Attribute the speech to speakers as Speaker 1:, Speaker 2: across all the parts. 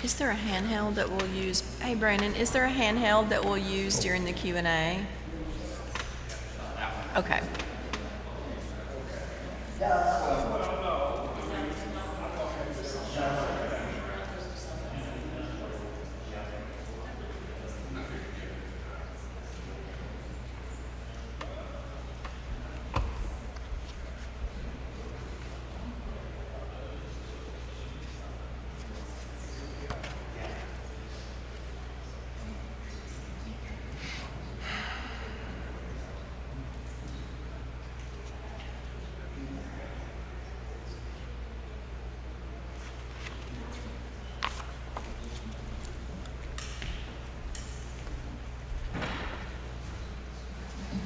Speaker 1: Is there a handheld that we'll use? Hey, Brandon, is there a handheld that we'll use during the Q&A? Okay.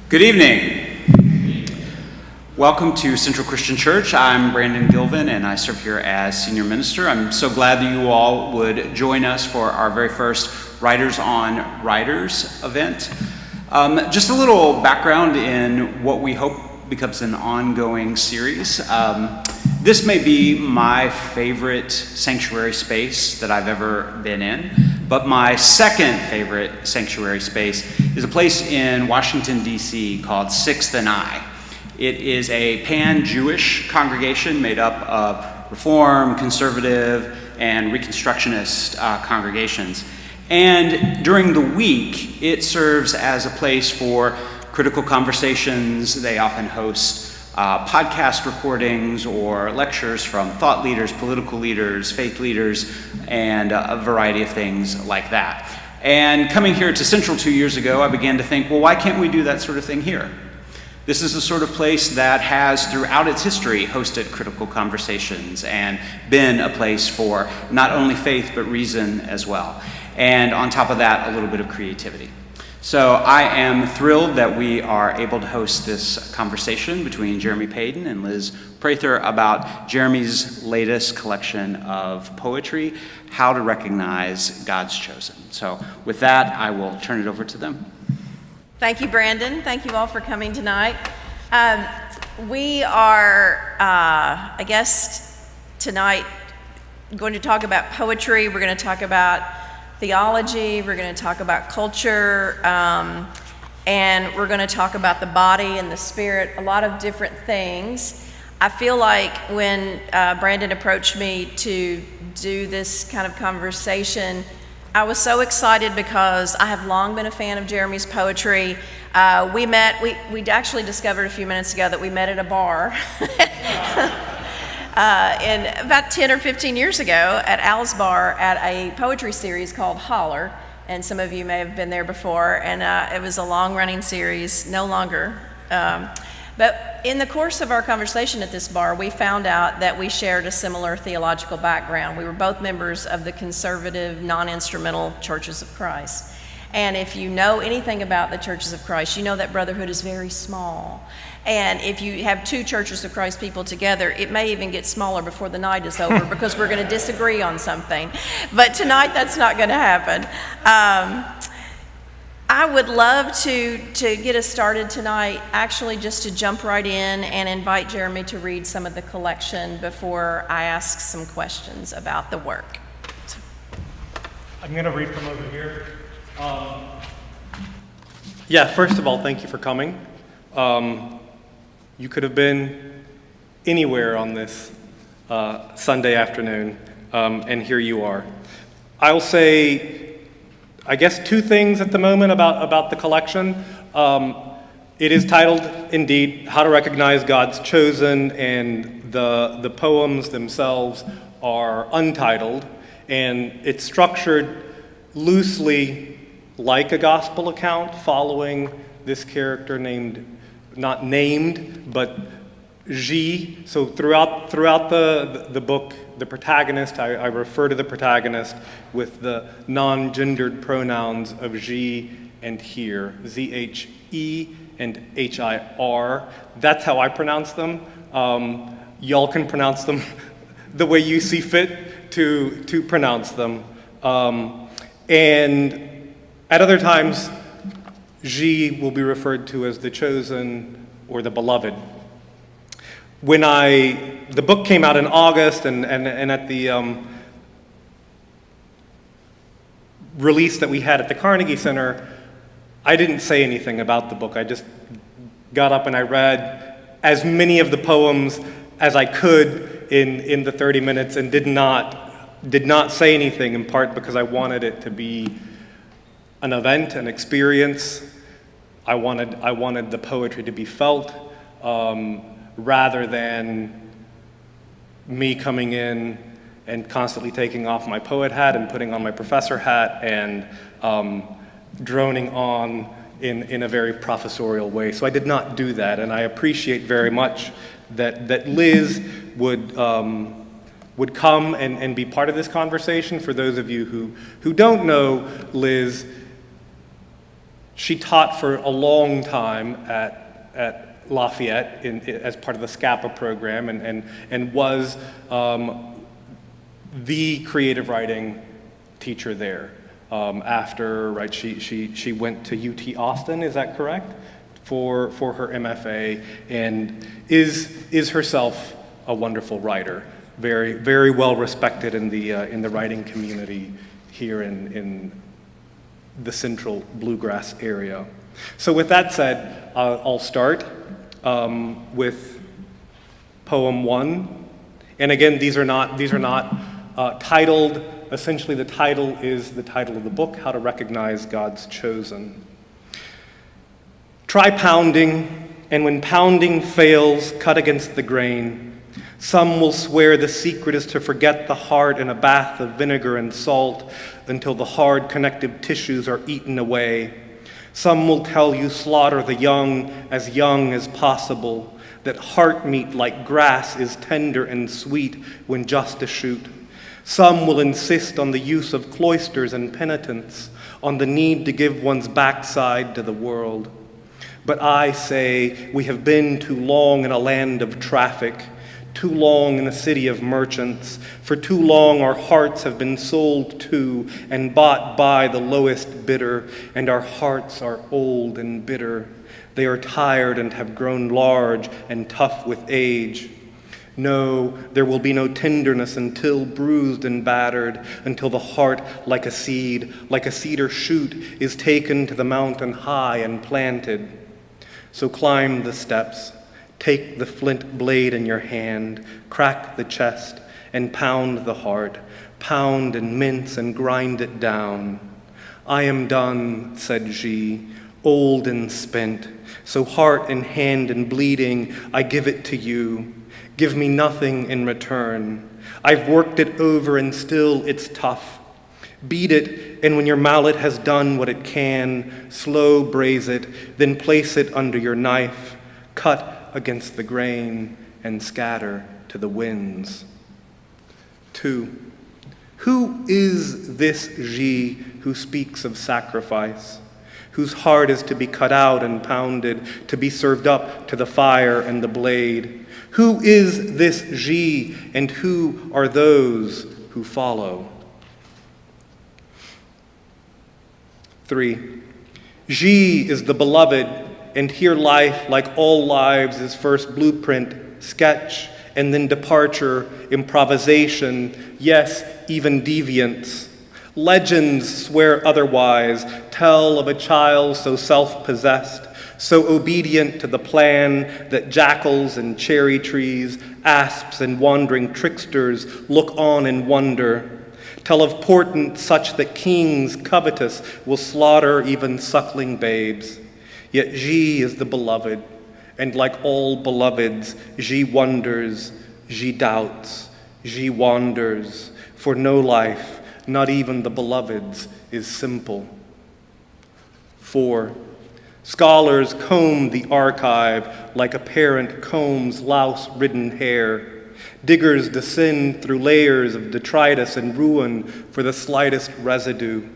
Speaker 2: Good evening. Welcome to Central Christian Church. I'm Brandon Gilvin, and I serve here as senior minister. I'm so glad that you all would join us for our very first Writers on Writers event. Just a little background in what we hope becomes an ongoing series. This may be my favorite sanctuary space that I've ever been in, but my second favorite sanctuary space is a place in Washington, D.C. called Sixth and I. It is a pan-Jewish congregation made up of Reform, Conservative, and Reconstructionist congregations. And during the week, it serves as a place for critical conversations. They often host podcast recordings or lectures from thought leaders, political leaders, faith leaders, and a variety of things like that. And coming here to Central 2 years ago, I began to think, well, why can't we do that sort of thing here? This is the sort of place that has, throughout its history, hosted critical conversations and been a place for not only faith, but reason as well. And on top of that, a little bit of creativity. So I am thrilled that we are able to host this conversation between Jeremy Paden and Liz Prather about Jeremy's latest collection of poetry, How to Recognize God's Chosen. So with that, I will turn it over to them.
Speaker 1: Thank you, Brandon. Thank you all for coming tonight. We are, I guess, tonight going to talk about poetry. We're going to talk about theology, we're going to talk about culture, and we're going to talk about the body and the spirit, a lot of different things. I feel like when Brandon approached me to do this kind of conversation, I was so excited because I have long been a fan of Jeremy's poetry. We actually discovered a few minutes ago that we met at a bar. And about 10 or 15 years ago at Al's Bar at a poetry series called Holler, and some of you may have been there before, and it was a long-running series, no longer. But in the course of our conversation at this bar, we found out that we shared a similar theological background. We were both members of the conservative, non-instrumental Churches of Christ. And if you know anything about the Churches of Christ, you know that brotherhood is very small. And if you have two Churches of Christ people together, it may even get smaller before the night is over because we're going to disagree on something. But tonight, that's not going to happen. I would love to get us started tonight, actually just to jump right in and invite Jeremy to read some of the collection before I ask some questions about the work.
Speaker 3: I'm going to read from over here. First of all, thank you for coming. You could have been anywhere on this Sunday afternoon, and here you are. I'll say, I guess, two things at the moment about the collection. It is titled, indeed, How to Recognize God's Chosen, and the poems themselves are untitled, and it's structured loosely like a gospel account, following this character not named, but G. So throughout the book, the protagonist, I refer to the protagonist with the non-gendered pronouns of G and here, Z-H-E and H-I-R. That's how I pronounce them. Y'all can pronounce them the way you see fit to pronounce them. And at other times, G will be referred to as the chosen or the beloved. When the book came out in August, and at the release that we had at the Carnegie Center, I didn't say anything about the book. I just got up and I read as many of the poems as I could in the 30 minutes and did not say anything, in part because I wanted it to be an event, an experience. I wanted the poetry to be felt, rather than me coming in and constantly taking off my poet hat and putting on my professor hat and droning on in a very professorial way. So I did not do that, and I appreciate very much that Liz would come and be part of this conversation. For those of you who don't know Liz, she taught for a long time at Lafayette as part of the SCAPA program and was the creative writing teacher there. After, right, she went to UT Austin, is that correct? For her MFA, and is herself a wonderful writer. Very, very well respected in the writing community here in the central bluegrass area. So with that said, I'll start with poem 1. And again, these are not titled. Essentially, the title is the title of the book, How to Recognize God's Chosen. Try pounding, and when pounding fails, cut against the grain. Some will swear the secret is to forget the heart in a bath of vinegar and salt until the hard connective tissues are eaten away. Some will tell you slaughter the young as possible, that heart meat like grass is tender and sweet when just a shoot. Some will insist on the use of cloisters and penitence, on the need to give one's backside to the world. But I say we have been too long in a land of traffic, too long in a city of merchants. For too long our hearts have been sold to and bought by the lowest bidder, and our hearts are old and bitter. They are tired and have grown large and tough with age. No, there will be no tenderness until bruised and battered, until the heart, like a cedar shoot, is taken to the mountain high and planted. So climb the steps, take the flint blade in your hand, crack the chest, and pound the heart. Pound and mince and grind it down. I am done, said she, old and spent. So heart and hand and bleeding, I give it to you. Give me nothing in return. I've worked it over and still it's tough. Beat it, and when your mallet has done what it can, slow braise it, then place it under your knife, cut against the grain, and scatter to the winds. 2. Who is this G who speaks of sacrifice, whose heart is to be cut out and pounded, to be served up to the fire and the blade? Who is this G, and who are those who follow? 3. G is the beloved, and here life, like all lives, is first blueprint, sketch, and then departure, improvisation, yes, even deviance. Legends swear otherwise, tell of a child so self-possessed, so obedient to the plan that jackals and cherry trees, asps and wandering tricksters look on in wonder. Tell of portent such that kings covetous will slaughter even suckling babes. Yet G is the beloved, and like all beloveds, G wonders, G doubts, G wanders, for no life, not even the beloved's, is simple. 4. Scholars comb the archive like a parent combs louse-ridden hair. Diggers descend through layers of detritus and ruin for the slightest residue.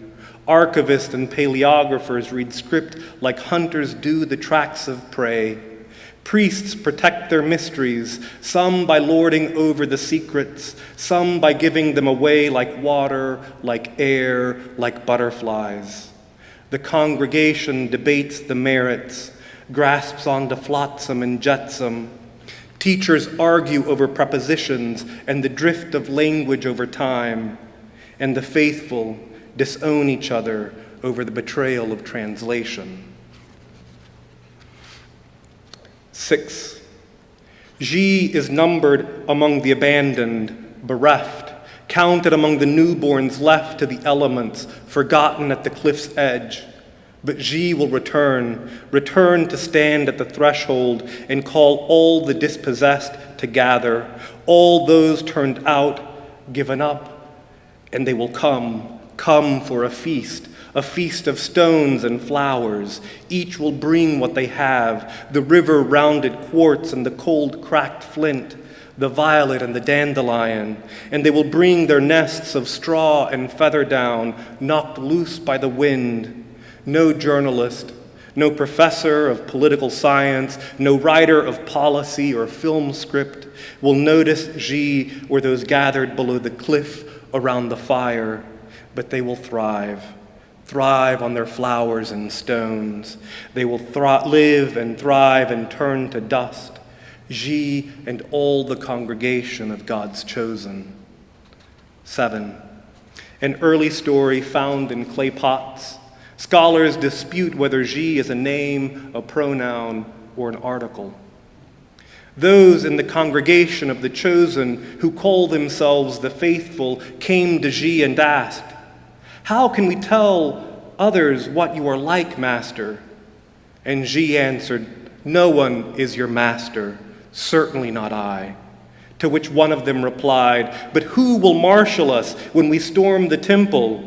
Speaker 3: Archivists and paleographers read script like hunters do the tracks of prey. Priests protect their mysteries, some by lording over the secrets, some by giving them away like water, like air, like butterflies. The congregation debates the merits, grasps onto flotsam and jetsam. Teachers argue over prepositions and the drift of language over time. And the faithful, disown each other over the betrayal of translation. 6. Xi is numbered among the abandoned, bereft, counted among the newborns left to the elements, forgotten at the cliff's edge. But Xi will return to stand at the threshold and call all the dispossessed to gather, all those turned out, given up, and they will come for a feast of stones and flowers. Each will bring what they have, the river-rounded quartz and the cold cracked flint, the violet and the dandelion, and they will bring their nests of straw and feather down, knocked loose by the wind. No journalist, no professor of political science, no writer of policy or film script will notice Xi or those gathered below the cliff around the fire, but they will thrive on their flowers and stones. They will live and thrive and turn to dust, Xi and all the congregation of God's chosen. 7. An early story found in clay pots. Scholars dispute whether Xi is a name, a pronoun, or an article. Those in the congregation of the chosen who call themselves the faithful came to Xi and asked, "How can we tell others what you are like, Master?" And Xi answered, "No one is your master, certainly not I." To which one of them replied, "But who will marshal us when we storm the temple?"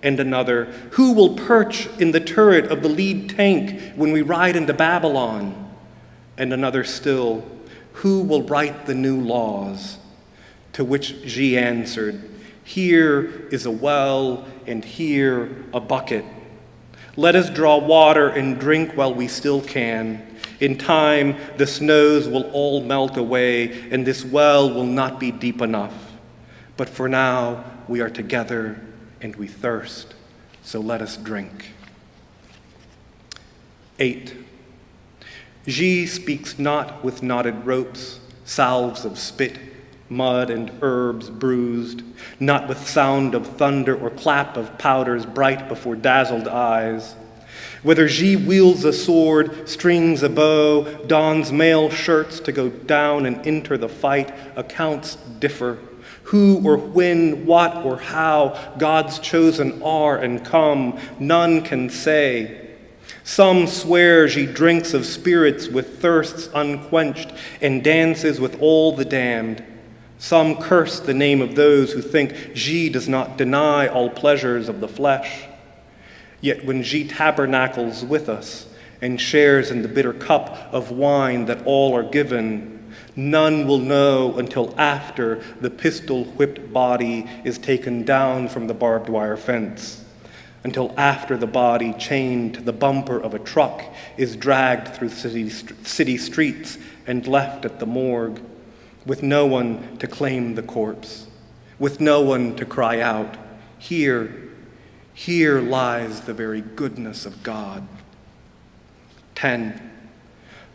Speaker 3: And another, "Who will perch in the turret of the lead tank when we ride into Babylon?" And another still, "Who will write the new laws?" To which Xi answered, "Here is a well, and here a bucket. Let us draw water and drink while we still can. In time, the snows will all melt away, and this well will not be deep enough. But for now, we are together, and we thirst, so let us drink." 8. Xi speaks not with knotted ropes, salves of spit, mud and herbs bruised, not with sound of thunder or clap of powders bright before dazzled eyes. Whether Xi wields a sword, strings a bow, dons male shirts to go down and enter the fight, accounts differ. Who or when, what or how God's chosen are and come, none can say. Some swear Xi drinks of spirits with thirsts unquenched and dances with all the damned. Some curse the name of those who think Xi does not deny all pleasures of the flesh. Yet when Xi tabernacles with us and shares in the bitter cup of wine that all are given, none will know until after the pistol-whipped body is taken down from the barbed wire fence, until after the body chained to the bumper of a truck is dragged through city streets and left at the morgue, with no one to claim the corpse, with no one to cry out, "Here lies the very goodness of God." 10.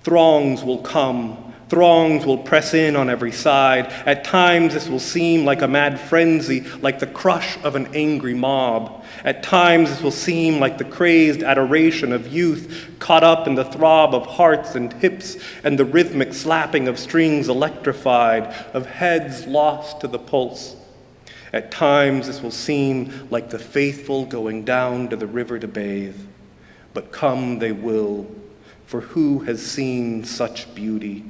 Speaker 3: Throngs will come. Throngs will press in on every side. At times this will seem like a mad frenzy, like the crush of an angry mob. At times this will seem like the crazed adoration of youth, caught up in the throb of hearts and hips and the rhythmic slapping of strings electrified, of heads lost to the pulse. At times this will seem like the faithful going down to the river to bathe. But come they will, for who has seen such beauty?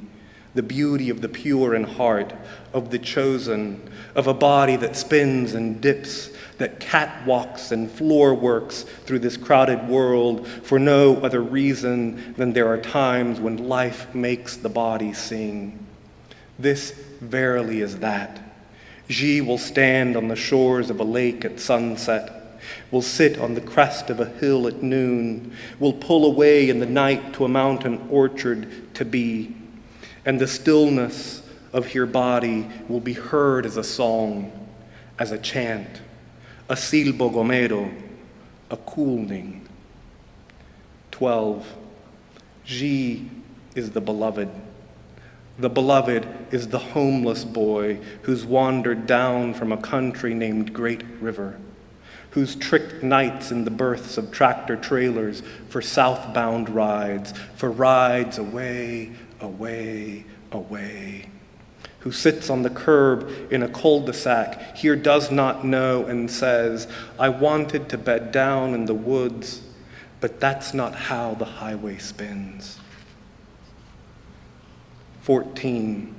Speaker 3: The beauty of the pure in heart, of the chosen, of a body that spins and dips, that catwalks and floor works through this crowded world for no other reason than there are times when life makes the body sing. This verily is that. Xi will stand on the shores of a lake at sunset, will sit on the crest of a hill at noon, will pull away in the night to a mountain orchard to be, and the stillness of your body will be heard as a song, as a chant, a silbo gomero, a cooling. 12. Xi is the beloved. The beloved is the homeless boy who's wandered down from a country named Great River, who's tricked nights in the berths of tractor trailers for southbound rides, for rides away, away, away, who sits on the curb in a cul-de-sac, here does not know and says, I wanted to bed down in the woods, but that's not how the highway spins. 14.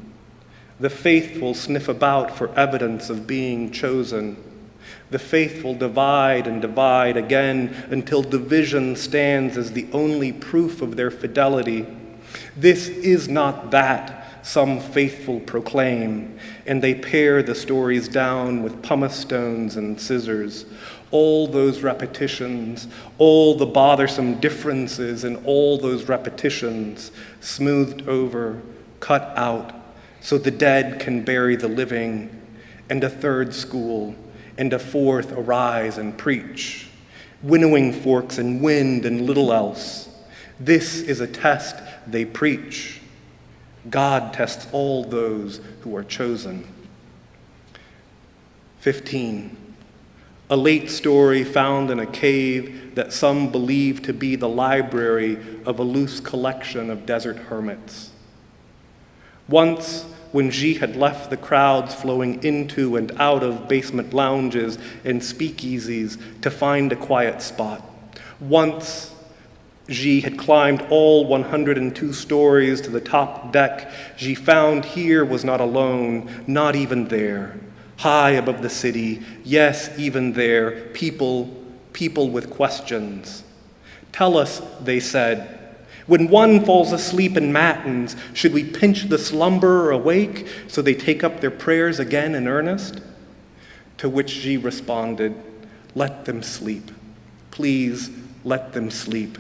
Speaker 3: The faithful sniff about for evidence of being chosen. The faithful divide and divide again until division stands as the only proof of their fidelity. This is not that, some faithful proclaim, and they pare the stories down with pumice stones and scissors. All those repetitions, all the bothersome differences in all those repetitions, smoothed over, cut out, so the dead can bury the living, and a third school, and a fourth arise and preach, winnowing forks and wind and little else. This is a test they preach. God tests all those who are chosen. 15. A late story found in a cave that some believe to be the library of a loose collection of desert hermits. Once, when Xi had left the crowds flowing into and out of basement lounges and speakeasies to find a quiet spot. Once, Xi had climbed all 102 stories to the top deck. Xi found here was not alone, not even there. High above the city, yes, even there, people with questions. Tell us, they said, when one falls asleep in matins, should we pinch the slumberer awake so they take up their prayers again in earnest? To which Xi responded, let them sleep. Please let them sleep.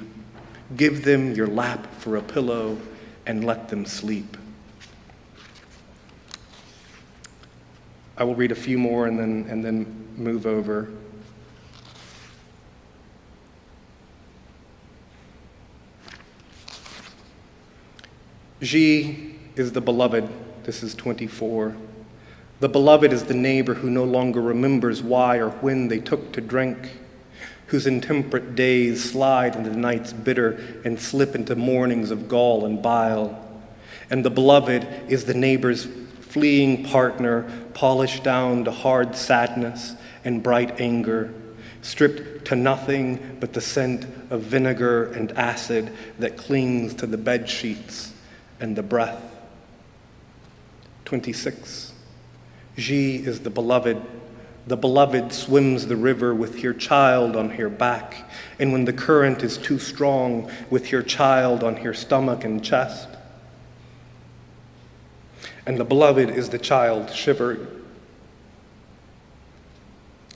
Speaker 3: Give them your lap for a pillow and let them sleep. I will read a few more and then move over. Xi is the beloved. This is 24. The beloved is the neighbor who no longer remembers why or when they took to drink, whose intemperate days slide into nights bitter and slip into mornings of gall and bile. And the beloved is the neighbor's fleeing partner, polished down to hard sadness and bright anger, stripped to nothing but the scent of vinegar and acid that clings to the bed sheets and the breath. 26. Xi is the beloved. The beloved swims the river with her child on her back, and when the current is too strong, with her child on her stomach and chest. And the beloved is the child shivering.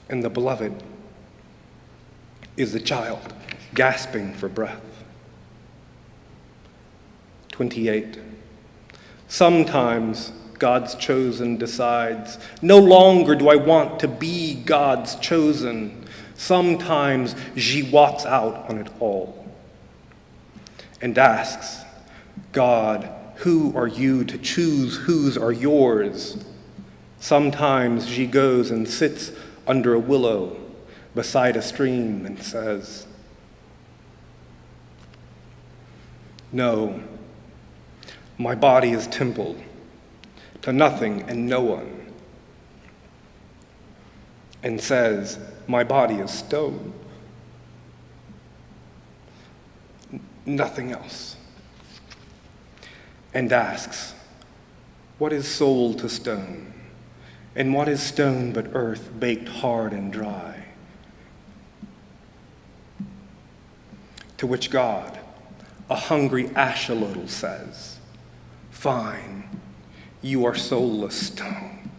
Speaker 3: And the beloved is the child gasping for breath. 28. Sometimes God's chosen decides, no longer do I want to be God's chosen. Sometimes Xi walks out on it all and asks, God, who are you to choose whose are yours? Sometimes Xi goes and sits under a willow beside a stream and says, no, my body is temple to nothing and no one, and says, my body is stone, nothing else, and asks, what is soul to stone, and what is stone but earth baked hard and dry? To which God, a hungry axolotl, says, fine, you are soulless stone.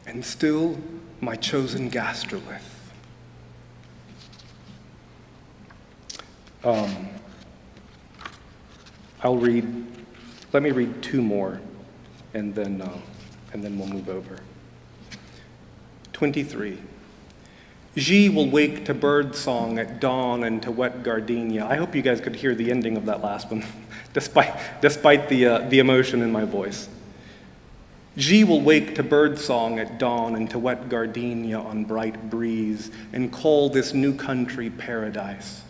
Speaker 3: And still my chosen gastrolith. Let me read two more, and then we'll move over. 23. Xi will wake to bird song at dawn and to wet gardenia. I hope you guys could hear the ending of that last one, despite the emotion in my voice. G will wake to birdsong at dawn and to wet gardenia on bright breeze and call this new country paradise.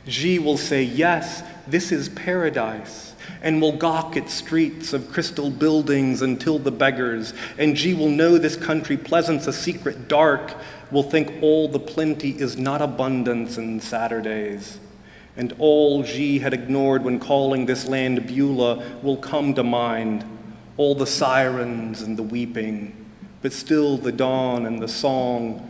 Speaker 3: G will say, yes, this is paradise, and will gawk at streets of crystal buildings until the beggars, and G will know this country pleasant's a secret dark, will think all the plenty is not abundance in Saturdays. And all G had ignored when calling this land Beulah will come to mind, all the sirens and the weeping, but still the dawn and the songbird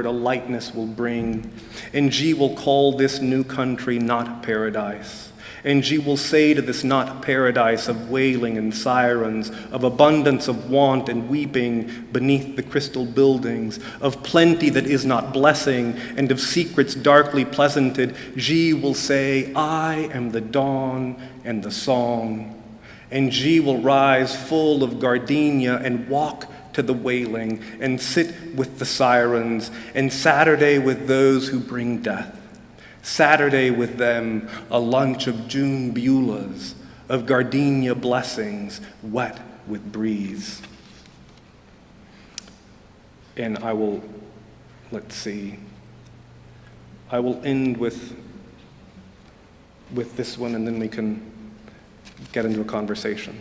Speaker 3: a lightness will bring. And G will call this new country not paradise. And G will say to this not paradise of wailing and sirens, of abundance of want and weeping beneath the crystal buildings, of plenty that is not blessing, and of secrets darkly pleasanted, G will say, I am the dawn and the song. And G will rise full of gardenia and walk to the wailing and sit with the sirens, and Saturday with those who bring death. Saturday with them, a lunch of June Beulahs, of gardenia blessings, wet with breeze. And I will end with this one, and then we can get into a conversation.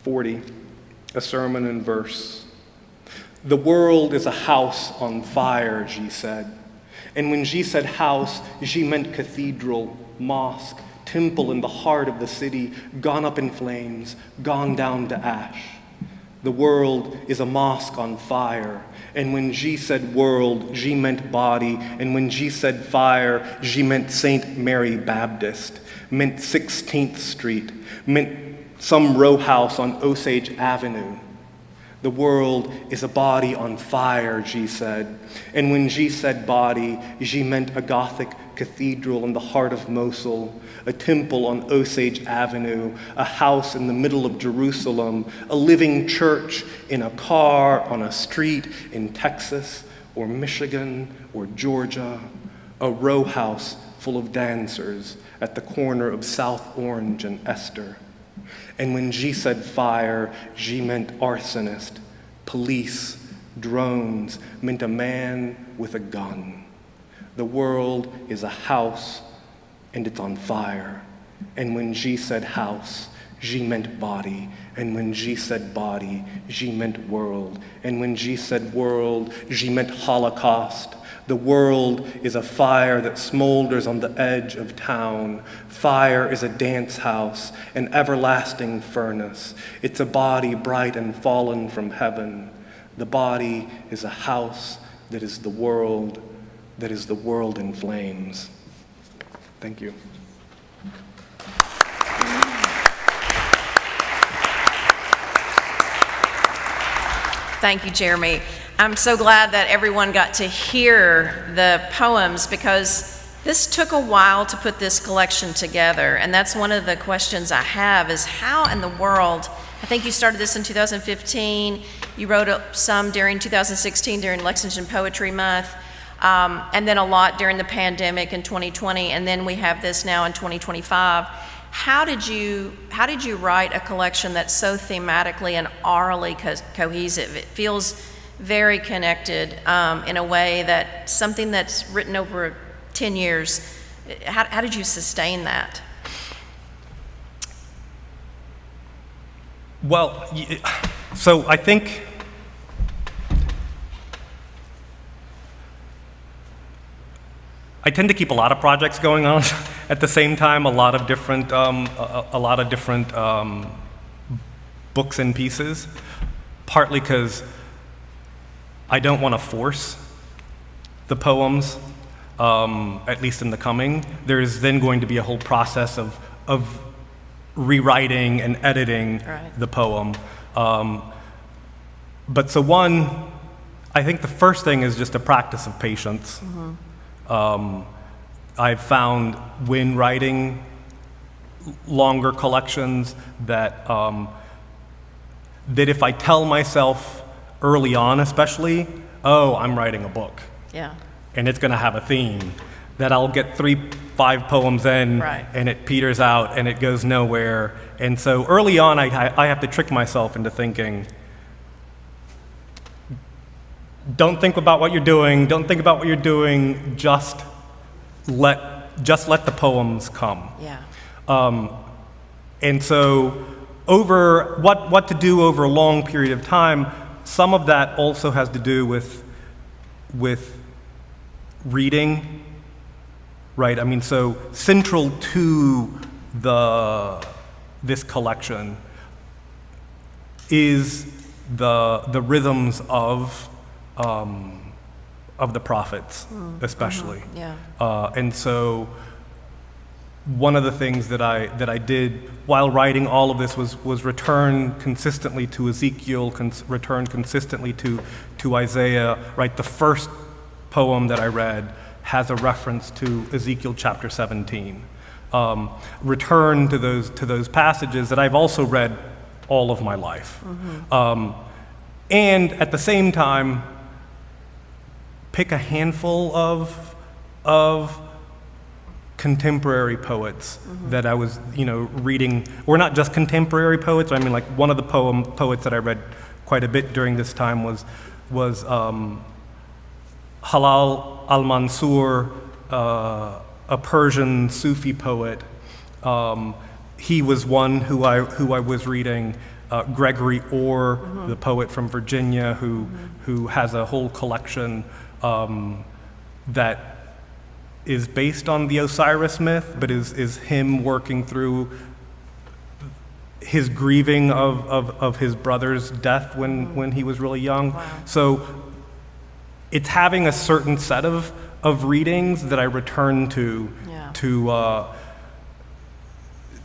Speaker 3: 40, a sermon in verse. The world is a house on fire, G said. And when G said house, G meant cathedral, mosque, temple in the heart of the city, gone up in flames, gone down to ash. The world is a mosque on fire. And when G said world, G meant body. And when G said fire, G meant St. Mary Baptist, meant 16th Street, meant some row house on Osage Avenue. The world is a body on fire, G said. And when G said body, G meant a Gothic cathedral in the heart of Mosul, a temple on Osage Avenue, a house in the middle of Jerusalem, a living church in a car on a street in Texas or Michigan or Georgia, a row house full of dancers at the corner of South Orange and Esther. And when G said fire, G meant arsonist, police, drones, meant a man with a gun. The world is a house and it's on fire. And when G said house, G meant body. And when G said body, G meant world. And when G said world, G meant Holocaust. The world is a fire that smolders on the edge of town. Fire is a dance house, an everlasting furnace. It's a body bright and fallen from heaven. The body is a house that is the world in flames. Thank you.
Speaker 1: Thank you, Jeremy. I'm so glad that everyone got to hear the poems, because this took a while to put this collection together. And that's one of the questions I have, is how in the world, I think you started this in 2015, you wrote some during 2016 during Lexington Poetry Month, and then a lot during the pandemic in 2020, and then we have this now in 2025. How did you write a collection that's so thematically and orally cohesive? It feels very connected in a way that something that's written over 10 years. How did you sustain that?
Speaker 3: Well, so I think I tend to keep a lot of projects going on at the same time, a lot of different books and pieces, partly because I don't want to force the poems, at least in the coming. There's then going to be a whole process of rewriting and editing the poem. But so one, I think the first thing is just a practice of patience. I've found when writing longer collections that if I tell myself early on especially, oh, I'm writing a book.
Speaker 1: Yeah.
Speaker 3: And it's gonna have a theme, that I'll get 3-5 5 poems in,
Speaker 1: Right.
Speaker 3: and it peters out and it goes nowhere. And so early on, I have to trick myself into thinking, don't think about what you're doing, don't think about what you're doing, just let the poems come.
Speaker 1: Yeah.
Speaker 3: And so over what to do over a long period of time, some of that also has to do with reading, right? I mean, so central to this collection is the rhythms of the prophets, especially.
Speaker 1: Yeah.
Speaker 3: And so one of the things that I did while writing all of this was return consistently to Ezekiel, return consistently to Isaiah, right? The first poem that I read has a reference to Ezekiel chapter 17. Return to those passages that I've also read all of my life. And at the same time, pick a handful of contemporary poets that I was, reading, or not just contemporary poets. I mean, like one of the poets that I read quite a bit during this time was Halal al-Mansur, a Persian Sufi poet. He was one who I was reading. Gregory Orr, the poet from Virginia, who has a whole collection that is based on the Osiris myth, but is him working through his grieving of his brother's death when he was really young.
Speaker 1: Wow.
Speaker 3: So it's having a certain set of readings that I return to,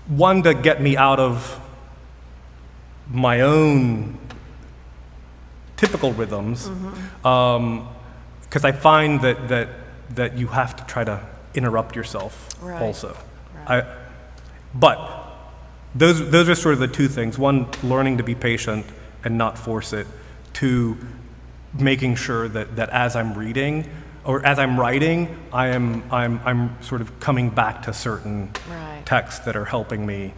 Speaker 3: one, to get me out of my own typical rhythms, because I find that you have to try to interrupt yourself also.
Speaker 1: Right.
Speaker 3: But those are sort of the two things. One, learning to be patient and not force it. Two, making sure that as I'm reading or as I'm writing, I'm sort of coming back to certain texts that are helping me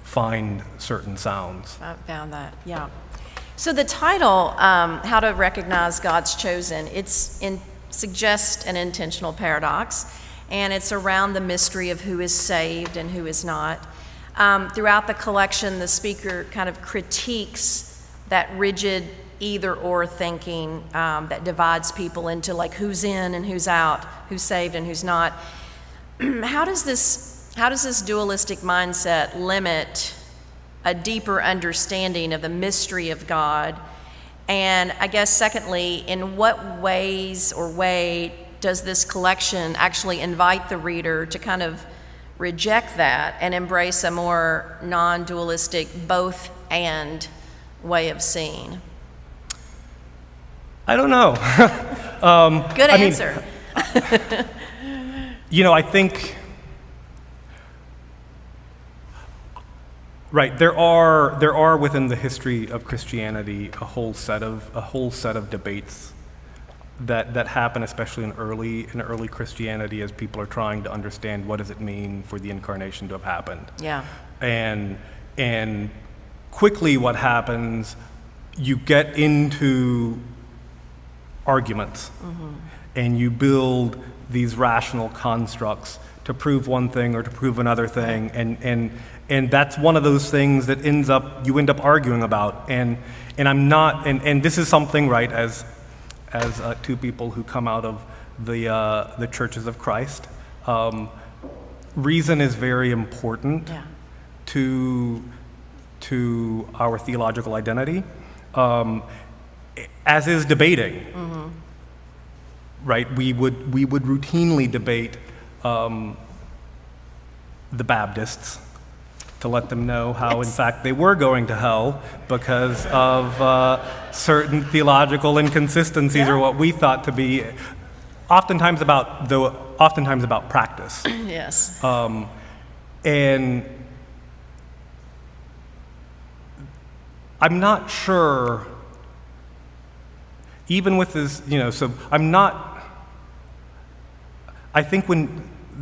Speaker 3: find certain sounds.
Speaker 1: I found that, yeah. So the title, How to Recognize God's Chosen, suggests an intentional paradox, and it's around the mystery of who is saved and who is not. Throughout the collection, the speaker kind of critiques that rigid either-or thinking that divides people into like who's in and who's out, who's saved and who's not. How does this dualistic mindset limit a deeper understanding of the mystery of God? And I guess secondly, in what ways or way does this collection actually invite the reader to kind of reject that and embrace a more non-dualistic both and way of seeing?
Speaker 3: I don't know.
Speaker 1: Good answer.
Speaker 3: I think, right, there are within the history of Christianity a whole set of debates that happen, especially in early Christianity, as people are trying to understand what does it mean for the incarnation to have happened.
Speaker 1: Yeah.
Speaker 3: And quickly what happens, you get into arguments, and you build these rational constructs to prove one thing or to prove another thing, and that's one of those things that you end up arguing about. And I'm not, and this is something, right, as two people who come out of the churches of Christ, reason is very important to our theological identity, as is debating. Right, we would routinely debate the Baptists to let them know how, in fact, they were going to hell because of certain theological inconsistencies, or what we thought to be oftentimes about practice.
Speaker 1: Yes.
Speaker 3: And I'm not sure, even with this, I think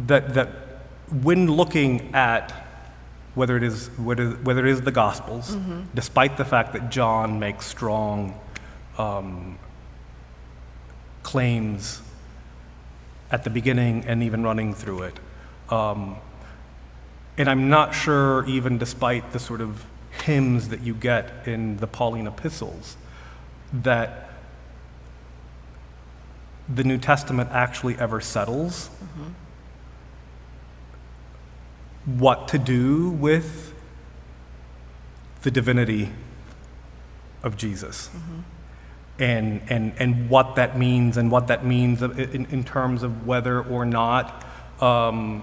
Speaker 3: that when looking at whether it is the Gospels, despite the fact that John makes strong claims at the beginning and even running through it, and I'm not sure, even despite the sort of hymns that you get in the Pauline epistles, that the New Testament actually ever settles what to do with the divinity of Jesus, and what that means, and what that means in terms of whether or not, a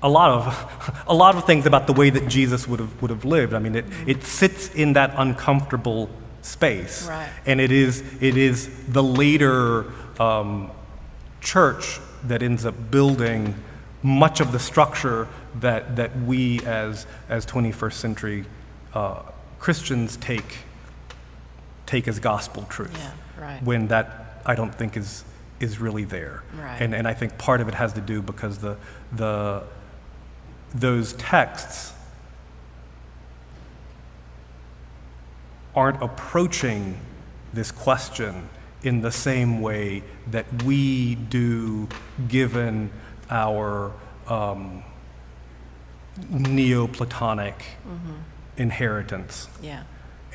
Speaker 3: lot of things about the way that Jesus would have lived. I mean, it sits in that uncomfortable space,
Speaker 1: Right.
Speaker 3: and it is the later church that ends up building much of the structure that we as 21st century Christians take as gospel truth.
Speaker 1: Yeah, right.
Speaker 3: When that, I don't think, is really there.
Speaker 1: Right.
Speaker 3: And I think part of it has to do because those texts aren't approaching this question in the same way that we do, given our Neoplatonic inheritance.
Speaker 1: Yeah.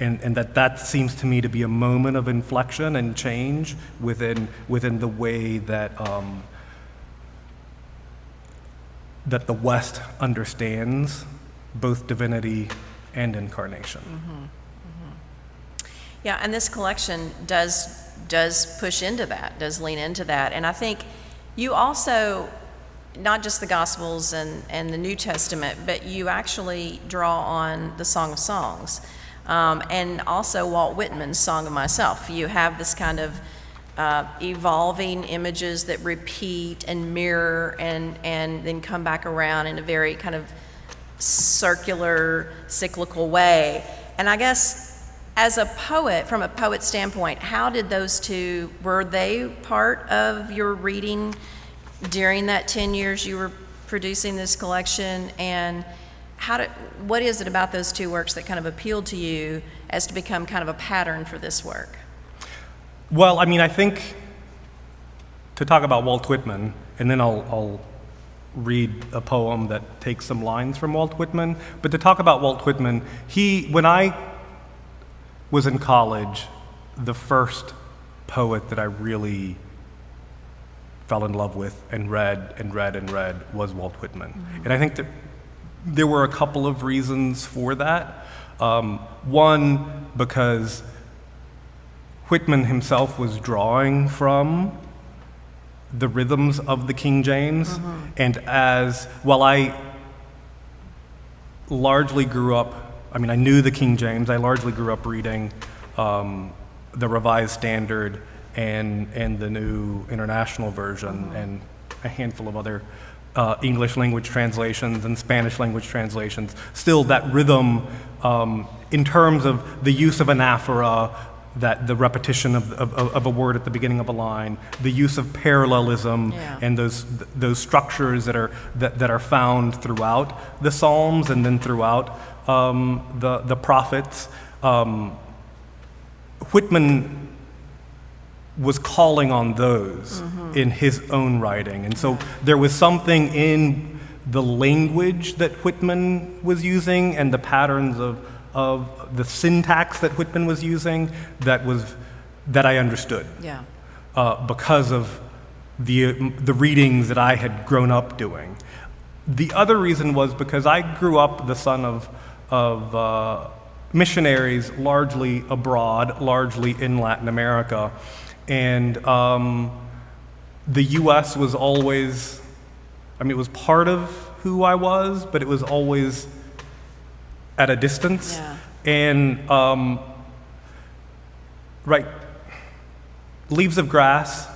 Speaker 3: And that seems to me to be a moment of inflection and change within the way that that the West understands both divinity and incarnation.
Speaker 1: Yeah, and this collection does push into that, does lean into that. And I think you also, not just the Gospels and the New Testament, but you actually draw on the Song of Songs, and also Walt Whitman's Song of Myself. You have this kind of evolving images that repeat and mirror and then come back around in a very kind of circular, cyclical way. And I guess as a poet, from a poet standpoint, how did those two, were they part of your reading during that 10 years you were producing this collection? And what is it about those two works that kind of appealed to you as to become kind of a pattern for this work?
Speaker 3: Well, I mean, I think, to talk about Walt Whitman, and then I'll read a poem that takes some lines from Walt Whitman, but to talk about Walt Whitman, when I was in college, the first poet that I really fell in love with and read was Walt Whitman. And I think that there were a couple of reasons for that. One, because Whitman himself was drawing from the rhythms of the King James, and while I largely grew up, I mean, I knew the King James, I largely grew up reading the Revised Standard and the New International Version, and a handful of other English language translations and Spanish language translations. Still, that rhythm, in terms of the use of anaphora, that the repetition of a word at the beginning of a line, the use of parallelism, and those structures that are found throughout the Psalms and then throughout the prophets. Whitman was calling on those in his own writing, and so there was something in the language that Whitman was using and the patterns of the syntax that Whitman was using that I understood.
Speaker 1: Yeah.
Speaker 3: Because of the readings that I had grown up doing. The other reason was because I grew up the son of missionaries, largely abroad, largely in Latin America, and the U.S. was always, I mean, it was part of who I was, but it was always at a distance.
Speaker 1: Yeah.
Speaker 3: And right, Leaves of Grass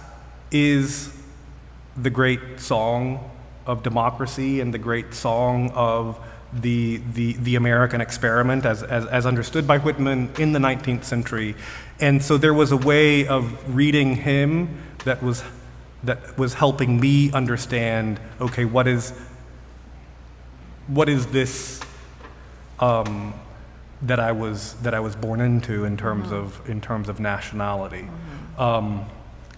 Speaker 3: is the great song of democracy and the great song of the American experiment as understood by Whitman in the 19th century. And so there was a way of reading him that was helping me understand, okay, what is this that I was born into in terms of nationality.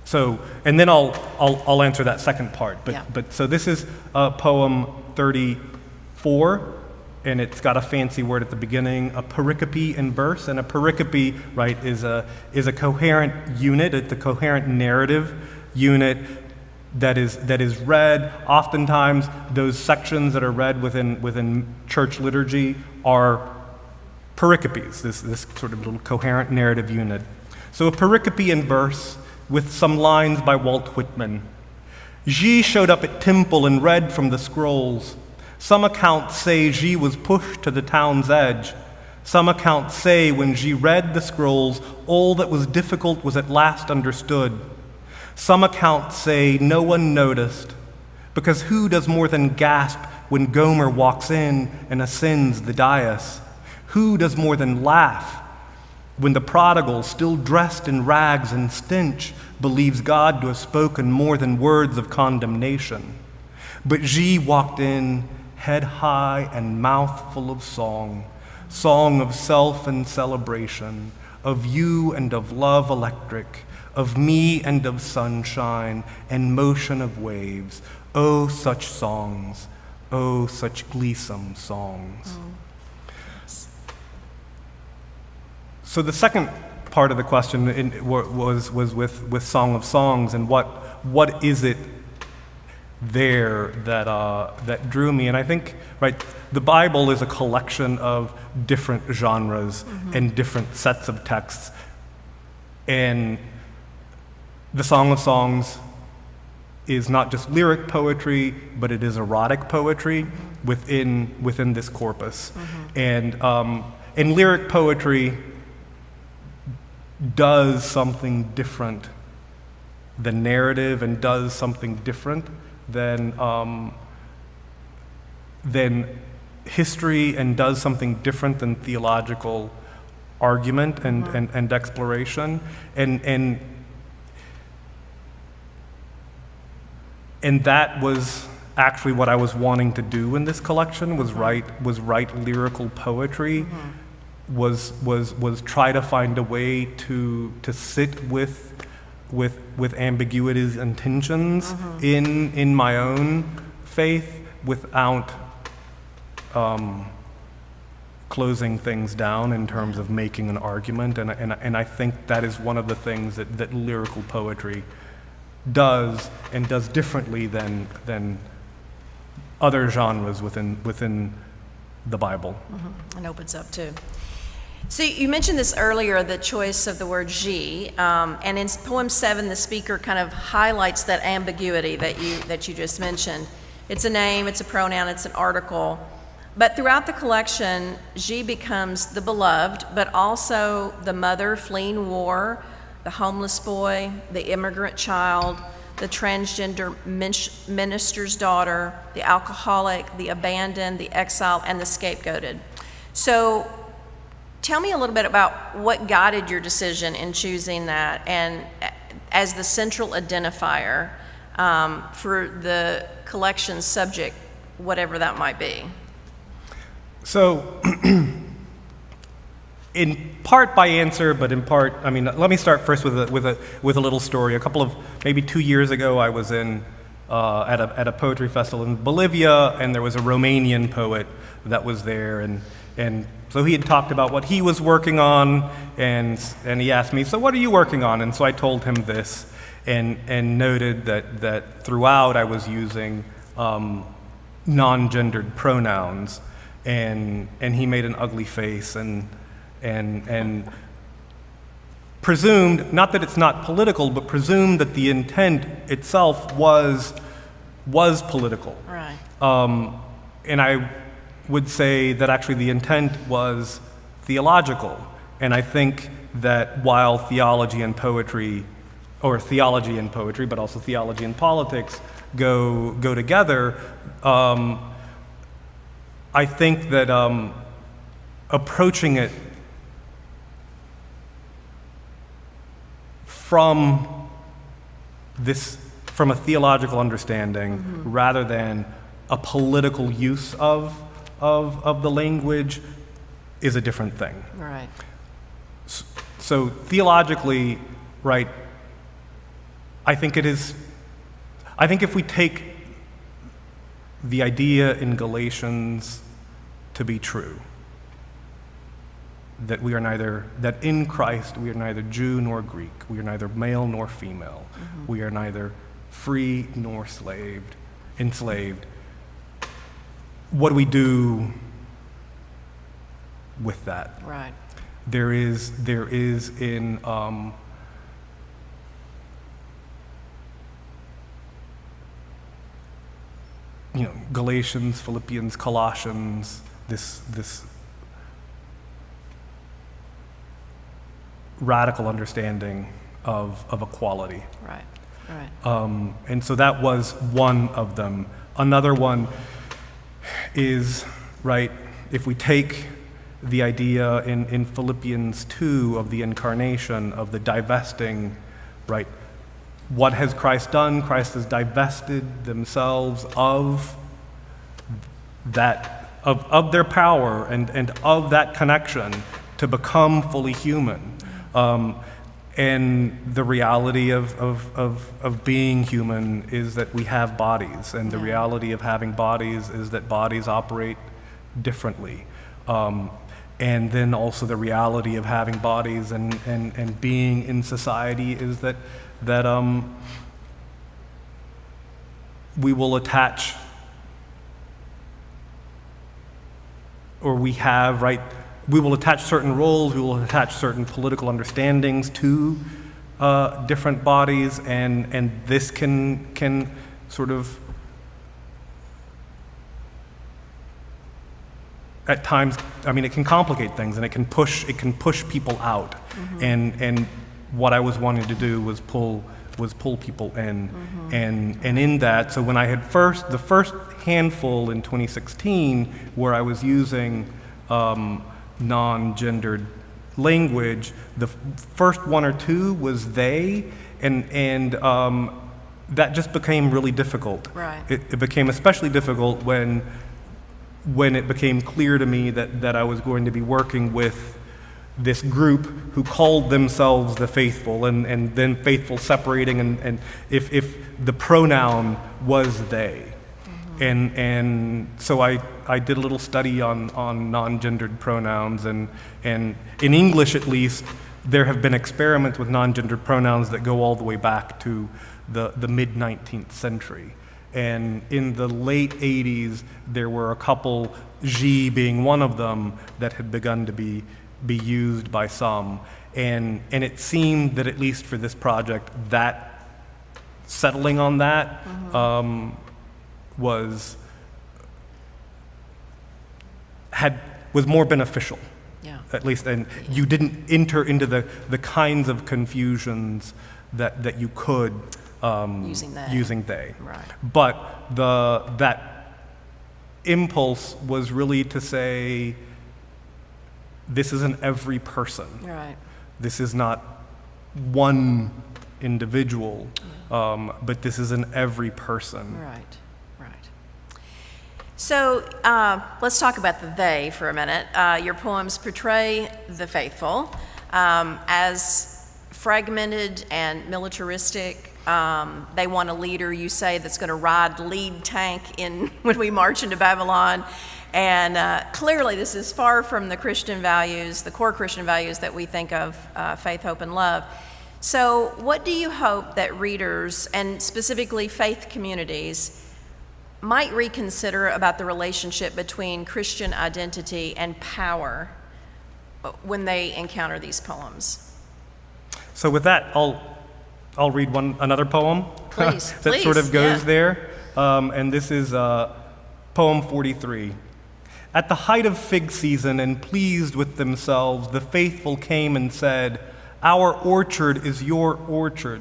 Speaker 3: So, and then I'll answer that second part. But so this is poem 34, and it's got a fancy word at the beginning, a pericope in verse. And a pericope, right, is a coherent unit. It's a coherent narrative unit that is read. Oftentimes, those sections that are read within church liturgy are pericopes, this sort of little coherent narrative unit. So a pericope in verse with some lines by Walt Whitman. Xi showed up at temple and read from the scrolls. Some accounts say Xi was pushed to the town's edge. Some accounts say when Xi read the scrolls, all that was difficult was at last understood. Some accounts say no one noticed, because who does more than gasp when Gomer walks in and ascends the dais? Who does more than laugh when the prodigal, still dressed in rags and stench, believes God to have spoken more than words of condemnation? But Xi walked in, head high and mouth full of song of self and celebration, of you and of love electric, of me and of sunshine and motion of waves. Oh, such songs, oh, such gleesome songs. So the second part of the question was with Song of Songs, and what is it there that drew me? And I think, right, the Bible is a collection of different genres and different sets of texts, and the Song of Songs is not just lyric poetry, but it is erotic poetry within this corpus, and lyric poetry does something different than narrative, and does something different than history, and does something different than theological argument and exploration, and that was actually what I was wanting to do in this collection, was write lyrical poetry. Was try to find a way to sit with ambiguities and tensions in my own faith without closing things down in terms of making an argument, and I think that is one of the things that lyrical poetry does, and does differently than other genres within the Bible.
Speaker 1: And opens up too. So you mentioned this earlier, the choice of the word Xi, and in poem 7, the speaker kind of highlights that ambiguity that you just mentioned. It's a name, it's a pronoun, it's an article, but throughout the collection, Xi becomes the beloved, but also the mother fleeing war, the homeless boy, the immigrant child, the transgender minister's daughter, the alcoholic, the abandoned, the exile, and the scapegoated. So tell me a little bit about what guided your decision in choosing that, and as the central identifier for the collection's subject, whatever that might be.
Speaker 3: So, in part by answer, but in part, I mean, let me start first with a little story. Maybe 2 years ago, I was at a poetry festival in Bolivia, and there was a Romanian poet that was there, and so he had talked about what he was working on, and he asked me, so what are you working on? And so I told him this, and noted that throughout I was using non-gendered pronouns, and he made an ugly face and presumed, not that it's not political, but presumed that the intent itself was political.
Speaker 1: Right.
Speaker 3: And I would say that actually the intent was theological. And I think that while theology and poetry, but also theology and politics go together, I think that approaching it from a theological understanding rather than a political use of the language is a different thing.
Speaker 1: Right.
Speaker 3: So theologically, right, I think if we take the idea in Galatians to be true, that in Christ we are neither Jew nor Greek, we are neither male nor female, we are neither free nor enslaved. What do we do with that?
Speaker 1: Right.
Speaker 3: There is in Galatians, Philippians, Colossians, this radical understanding of equality.
Speaker 1: Right. Right.
Speaker 3: And so that was one of them. Another one is, right, if we take the idea in Philippians 2 of the incarnation, of the divesting, right, what has Christ done? Christ has divested themselves of that, of their power and of that connection to become fully human. And the reality of being human is that we have bodies, and the reality of having bodies is that bodies operate differently. And then also the reality of having bodies and being in society is that we will attach, or we have, right, we will attach certain roles, we will attach certain political understandings to different bodies, and this can sort of, at times, I mean, it can complicate things, and it can push people out. And what I was wanting to do was pull people in, and in that, so when I had the first handful in 2016, where I was using non-gendered language, the first one or two was they, and that just became really difficult.
Speaker 1: Right.
Speaker 3: It became especially difficult when it became clear to me that I was going to be working with this group who called themselves the faithful, and then faithful separating, and if the pronoun was they. And so I did a little study on non-gendered pronouns, and in English at least, there have been experiments with non-gendered pronouns that go all the way back to the mid-19th century. And in the late 80s, there were a couple, G being one of them, that had begun to be used by some. And it seemed that, at least for this project, that settling on that was more beneficial.
Speaker 1: Yeah.
Speaker 3: At least, and you didn't enter into the kinds of confusions that you could using they.
Speaker 1: Right.
Speaker 3: But that impulse was really to say, this isn't every person.
Speaker 1: Right.
Speaker 3: This is not one individual, but this is an every person.
Speaker 1: Right. So let's talk about the they for a minute. Your poems portray the faithful as fragmented and militaristic. They want a leader, you say, that's going to lead tank when we march into Babylon. And clearly this is far from the Christian values, the core Christian values that we think of, faith, hope, and love. So what do you hope that readers, and specifically faith communities, might reconsider about the relationship between Christian identity and power when they encounter these poems?
Speaker 3: So with that, I'll read another poem
Speaker 1: Please,
Speaker 3: that sort of goes
Speaker 1: yeah.
Speaker 3: there. And this is poem 43. At the height of fig season and pleased with themselves, the faithful came and said, "Our orchard is your orchard."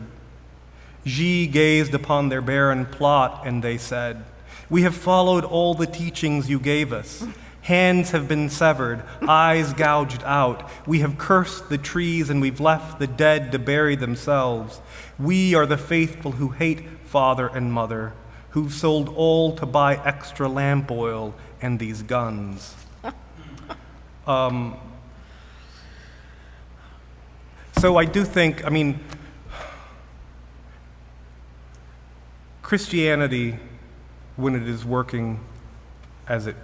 Speaker 3: Ye gazed upon their barren plot, and they said, "We have followed all the teachings you gave us, Hands have been severed, eyes gouged out. We have cursed the trees and we've left the dead to bury themselves. We are the faithful who hate father and mother, who've sold all to buy extra lamp oil and these guns. So I do think, Christianity, when it is working as it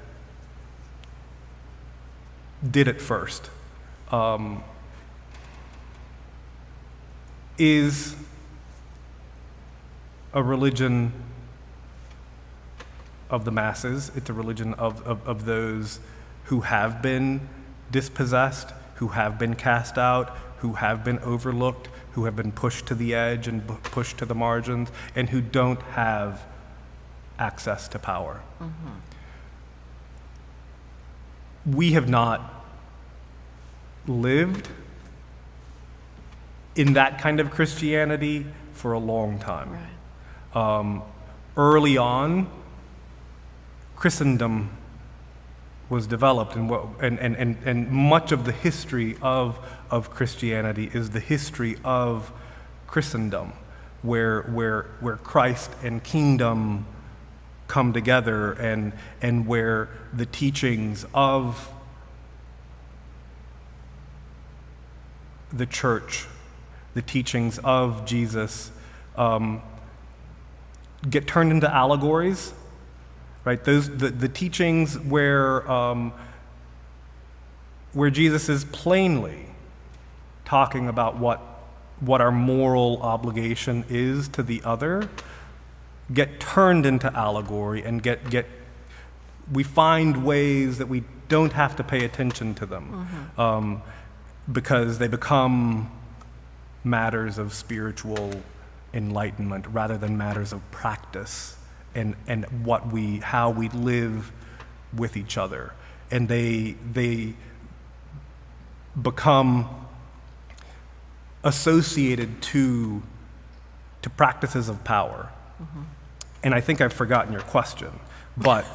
Speaker 3: did at first, is a religion of the masses. It's a religion of those who have been dispossessed, who have been cast out, who have been overlooked, who have been pushed to the edge and pushed to the margins, and who don't have access to power. We have not lived in that kind of Christianity for a long time.
Speaker 1: Right.
Speaker 3: Early on, Christendom was developed, and much of the history of Christianity is the history of Christendom, where Christ and kingdom come together, and where the teachings of the church, the teachings of Jesus, get turned into allegories. Right, the teachings where Jesus is plainly talking about what our moral obligation is to the other, get turned into allegory, and we find ways that we don't have to pay attention to them, because they become matters of spiritual enlightenment rather than matters of practice. And how we live with each other, and they become associated to practices of power. And I think I've forgotten your question, but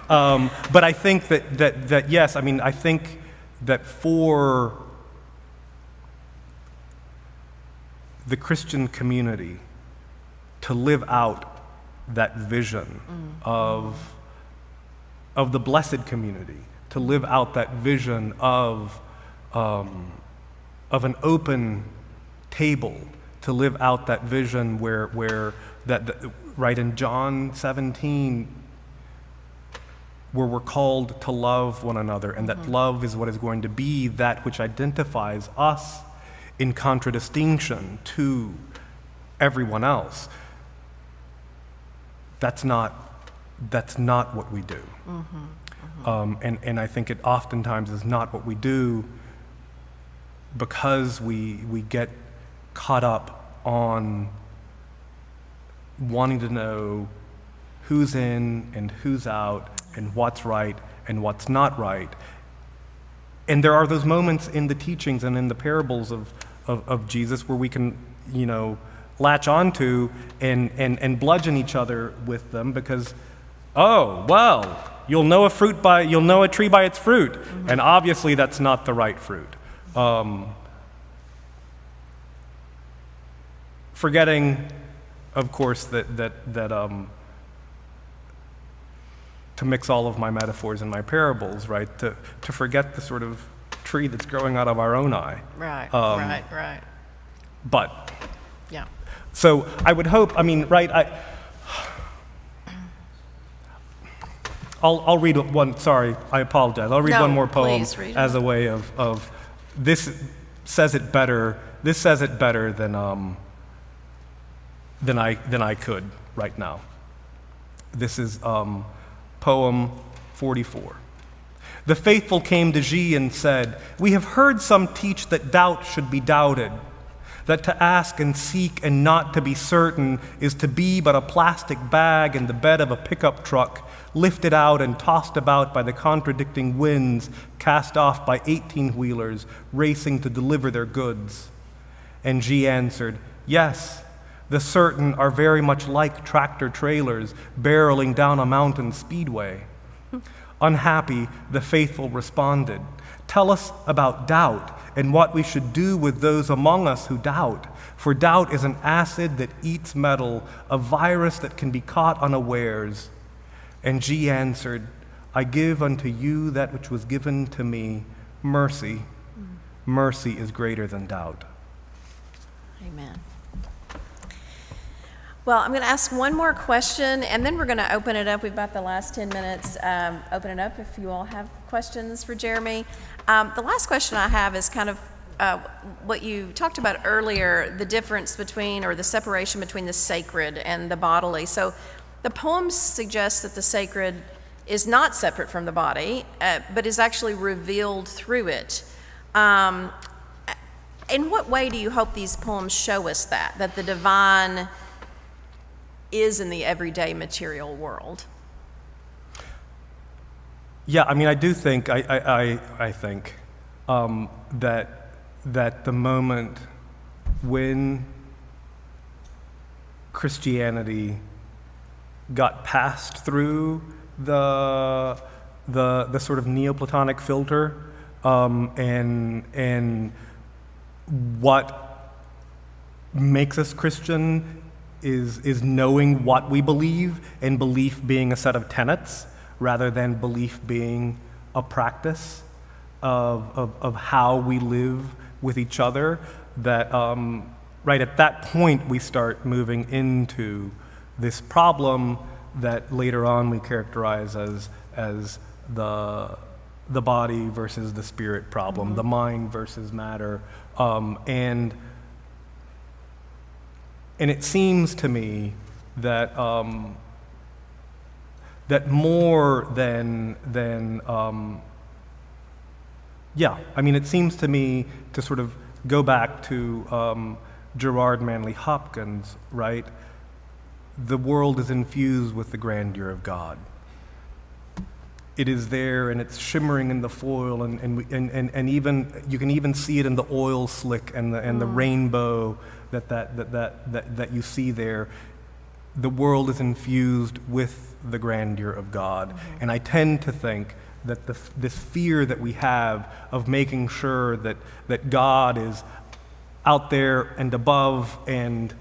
Speaker 3: but I think that yes, I think that for the Christian community to live out that vision of the blessed community, to live out that vision of an open table, to live out that vision where right in John 17, where we're called to love one another, and that love is what is going to be that which identifies us in contradistinction to everyone else. That's not what we do. And I think it oftentimes is not what we do because we get caught up on wanting to know who's in and who's out and what's right and what's not right. And there are those moments in the teachings and in the parables of Jesus where we can, latch onto and bludgeon each other with them because, oh, well, you'll know a tree by its fruit, and obviously that's not the right fruit. Forgetting, of course, that to mix all of my metaphors and my parables, right? To forget the sort of tree that's growing out of our own eye.
Speaker 1: Right.
Speaker 3: But
Speaker 1: Yeah.
Speaker 3: so I would hope, I'll read one, sorry, I apologize. I'll read
Speaker 1: No,
Speaker 3: one more poem
Speaker 1: please read it.
Speaker 3: as a way of this says it better than I could right now. This is poem 44. The faithful came to Xi and said, "We have heard some teach that doubt should be doubted, that to ask and seek and not to be certain is to be but a plastic bag in the bed of a pickup truck, lifted out and tossed about by the contradicting winds, cast off by 18-wheelers racing to deliver their goods." And Xi answered, "Yes, the certain are very much like tractor trailers barreling down a mountain speedway."
Speaker 4: Unhappy, the faithful responded, "Tell us about doubt and what we should do with those among us who doubt. For doubt is an acid that eats metal, a virus that can be caught unawares." And G answered, "I give unto you that which was given to me, mercy. Mercy is greater than doubt."
Speaker 1: Amen. Well, I'm going to ask one more question, and then we're going to open it up. We've got the last 10 minutes. Open it up if you all have questions for Jeremy. The last question I have is kind of what you talked about earlier, the difference between, or the separation between the sacred and the bodily. So the poem suggests that the sacred is not separate from the body, but is actually revealed through it. In what way do you hope these poems show us that the divine is in the everyday material world?
Speaker 4: Yeah, I mean, I do think, I think that the moment when Christianity got passed through the sort of Neoplatonic filter, and what makes us Christian is knowing what we believe, and belief being a set of tenets rather than belief being a practice of how we live with each other, that right at that point we start moving into this problem that later on we characterize as the body versus the spirit problem, the mind versus matter, and it seems to me that that more than I mean, it seems to me, to sort of go back to Gerard Manley Hopkins, right? The world is infused with the grandeur of God. It is there, and it's shimmering in the foil, and even you can even see it in the oil slick and the rainbow that you see there. The world is infused with the grandeur of God, and I tend to think that this fear that we have of making sure that God is out there and above and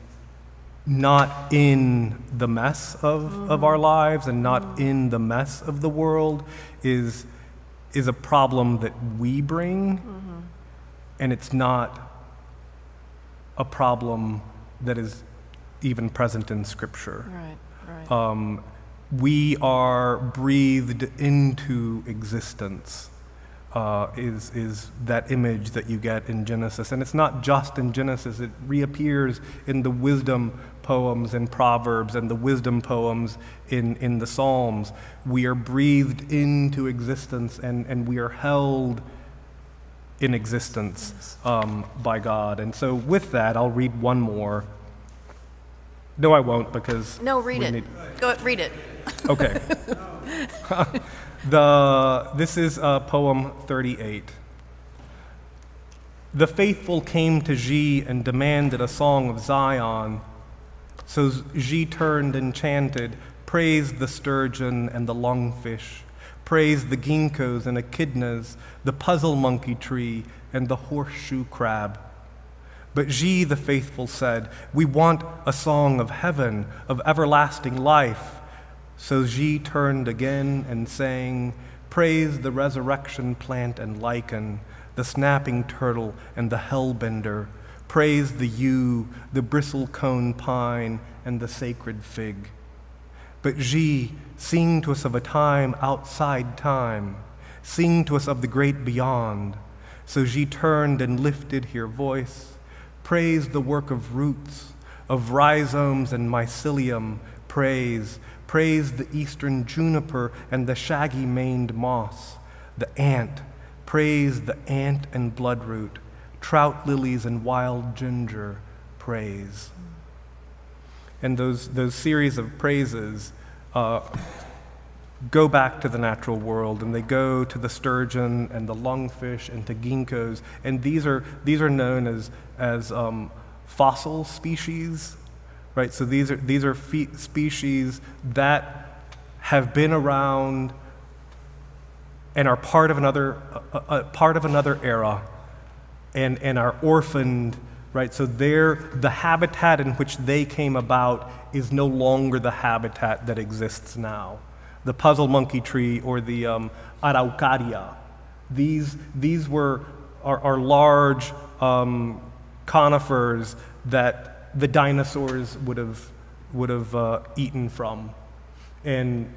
Speaker 4: not in the mess of our lives and not in the mess of the world is a problem that we bring, and it's not a problem that is even present in Scripture.
Speaker 1: Right.
Speaker 4: We are breathed into existence, is that image that you get in Genesis. And it's not just in Genesis, it reappears in the wisdom poems in Proverbs and the wisdom poems in the Psalms. We are breathed into existence, and we are held in existence by God. And so with that, I'll read one more. No, I won't, because...
Speaker 1: No, read it. Go read it.
Speaker 4: Okay. This is poem 38. The faithful came to G and demanded a song of Zion. So G turned and chanted, praised the sturgeon and the lungfish, praised the ginkgos and echidnas, the puzzle monkey tree and the horseshoe crab. But G, the faithful, said, we want a song of heaven, of everlasting life. So G turned again and sang, praise the resurrection plant and lichen, the snapping turtle and the hellbender, praise the yew, the bristle-cone pine, and the sacred fig. But G, sing to us of a time outside time, sing to us of the great beyond. So G turned and lifted her voice, praise the work of roots, of rhizomes and mycelium, praise the eastern juniper and the shaggy-maned moss, the ant, praise the ant and bloodroot, trout lilies and wild ginger, praise. And those series of praises go back to the natural world, and they go to the sturgeon and the lungfish and to ginkgos, and these are known as fossil species, right? So these are species that have been around and are part of another era, and are orphaned, right? So the habitat in which they came about is no longer the habitat that exists now. The puzzle monkey tree or the araucaria, these are large conifers that the dinosaurs would have eaten from, and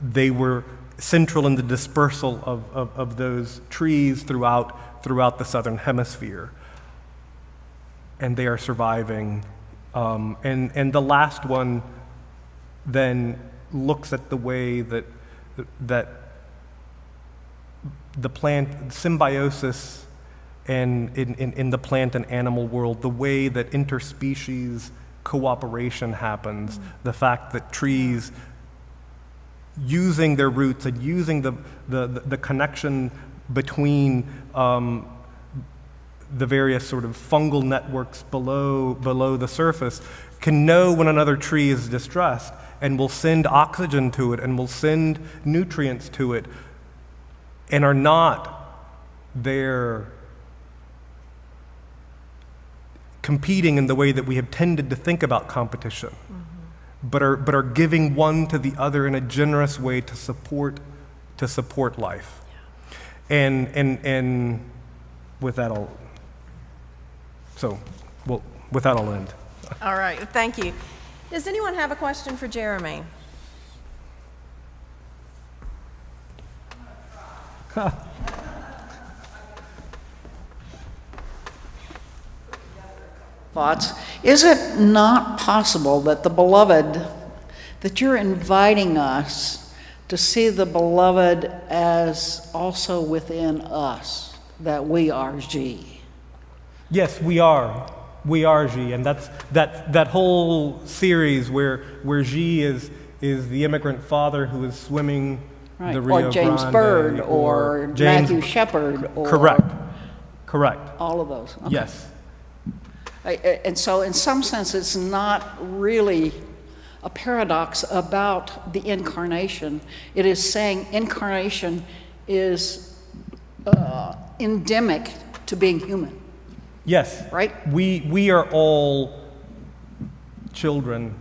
Speaker 4: they were central in the dispersal of those trees throughout the southern hemisphere, and they are surviving. And the last one then looks at the way that the plant symbiosis and in the plant and animal world, the way that interspecies cooperation happens, the fact that trees, using their roots and using the connection between the various sort of fungal networks below the surface, can know when another tree is distressed and will send oxygen to it and will send nutrients to it, and are not there competing in the way that we have tended to think about competition, but are giving one to the other in a generous way to support life. And with that I'll end.
Speaker 1: All right, thank you. Does anyone have a question for Jeremy?
Speaker 5: Thoughts. Is it not possible that the beloved, that you're inviting us to see the beloved as also within us, that we are G?
Speaker 4: Yes, we are. We are G, and that's that whole series where G is the immigrant father who is swimming
Speaker 5: Right.
Speaker 4: the Rio
Speaker 5: Or James
Speaker 4: Grande,
Speaker 5: Byrd, or
Speaker 4: James-
Speaker 5: Matthew Shepard, or
Speaker 4: Correct.
Speaker 5: all of those. Okay.
Speaker 4: Yes.
Speaker 5: And so in some sense, it's not really a paradox about the incarnation. It is saying incarnation is endemic to being human.
Speaker 4: Yes.
Speaker 5: Right?
Speaker 4: We are all children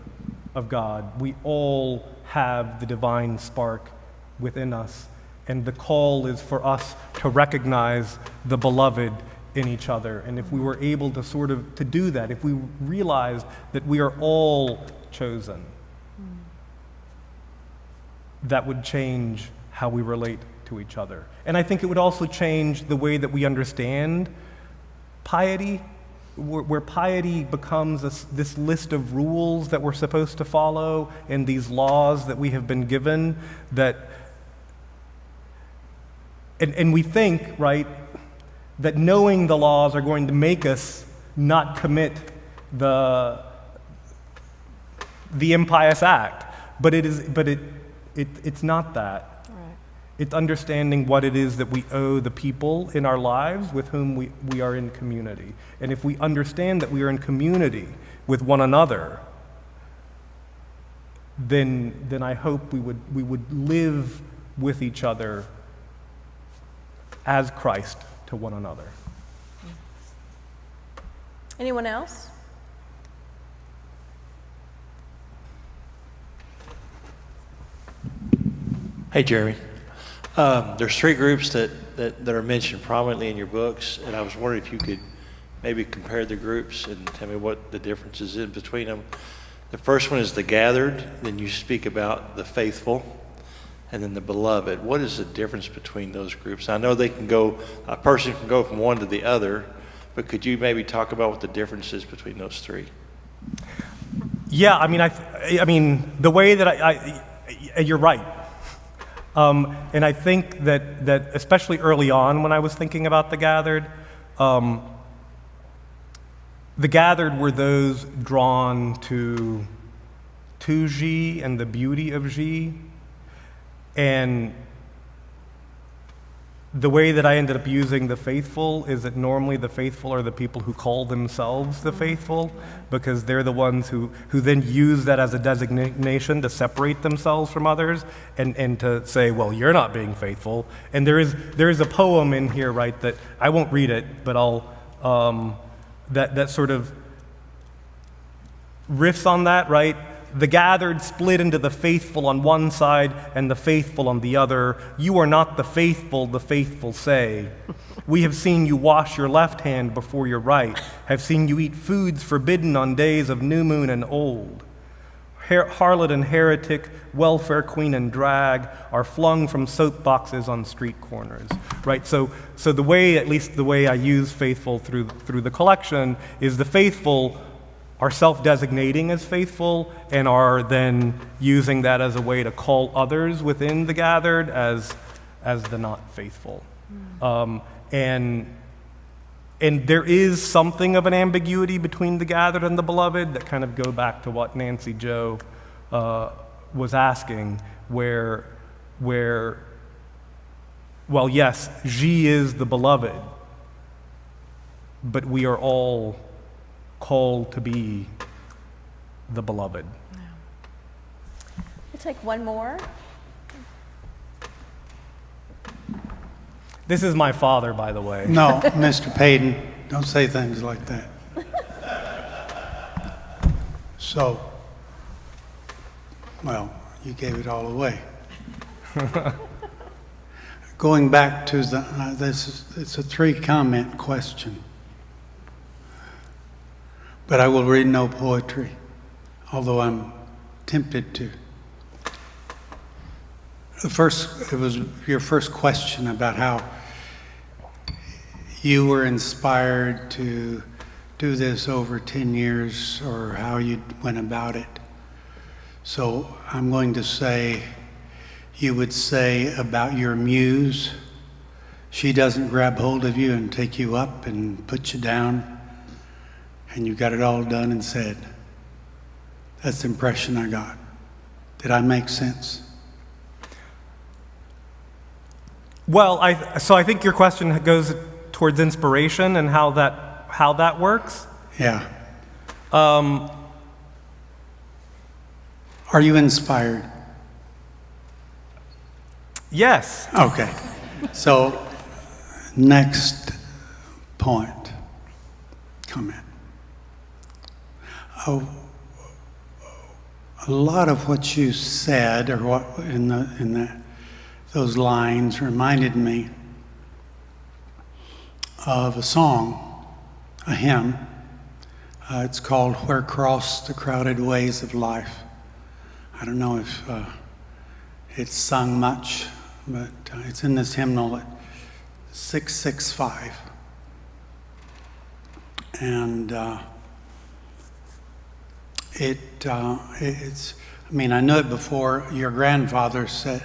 Speaker 4: of God. We all have the divine spark within us, and the call is for us to recognize the beloved in each other. And if we were able to to do that, if we realized that we are all chosen, that would change how we relate to each other. And I think it would also change the way that we understand piety, where piety becomes this list of rules that we're supposed to follow and these laws that we have been given and we think, right, that knowing the laws are going to make us not commit the impious act, but it's not that.
Speaker 1: Right.
Speaker 4: It's understanding what it is that we owe the people in our lives with whom we are in community. And if we understand that we are in community with one another, then I hope we would live with each other as Christ to one another.
Speaker 1: Anyone else?
Speaker 6: Hey, Jeremy. There's three groups that are mentioned prominently in your books, and I was wondering if you could maybe compare the groups and tell me what the difference is in between them. The first one is the gathered, then you speak about the faithful, and then the beloved. What is the difference between those groups? I know a person can go from one to the other, but could you maybe talk about what the difference is between those three?
Speaker 4: Yeah, I mean, the way that you're right. And I think that especially early on when I was thinking about the gathered were those drawn to Xi and the beauty of Xi, and the way that I ended up using the faithful is that normally the faithful are the people who call themselves the faithful, because they're the ones who then use that as a designation to separate themselves from others and to say, well, you're not being faithful. And there is a poem in here, right, that I won't read it, but that sort of riffs on that, right? The gathered split into the faithful on one side and the faithful on the other. You are not the faithful say. We have seen you wash your left hand before your right, have seen you eat foods forbidden on days of new moon and old. Harlot and heretic, welfare queen and drag are flung from soapboxes on street corners, right? So the way, at least the way I use faithful through the collection, is the faithful are self-designating as faithful and are then using that as a way to call others within the gathered as the not faithful. And there is something of an ambiguity between the gathered and the beloved that kind of go back to what Nancy Jo was asking, where well, yes, Xi is the beloved, but we are all called to be the beloved.
Speaker 1: We'll take one more.
Speaker 4: This is my father, by the way.
Speaker 7: No, Mr. Paden, don't say things like that. So, well, you gave it all away. Going back to it's a 3-comment question. But I will read no poetry, although I'm tempted to. It was your first question about how you were inspired to do this over 10 years, or how you went about it. So I'm going to say, you would say about your muse, she doesn't grab hold of you and take you up and put you down, and you got it all done and said. That's the impression I got. Did I make sense?
Speaker 4: Well, so I think your question goes towards inspiration and how that works.
Speaker 7: Yeah. Are you inspired?
Speaker 4: Yes.
Speaker 7: Okay. So, next point, comment. A lot of what you said, or what those lines, reminded me of a song, a hymn. It's called "Where Cross the Crowded Ways of Life." I don't know if it's sung much, but it's in this hymnal at 665. And it's, I mean, I know it before. Your grandfather said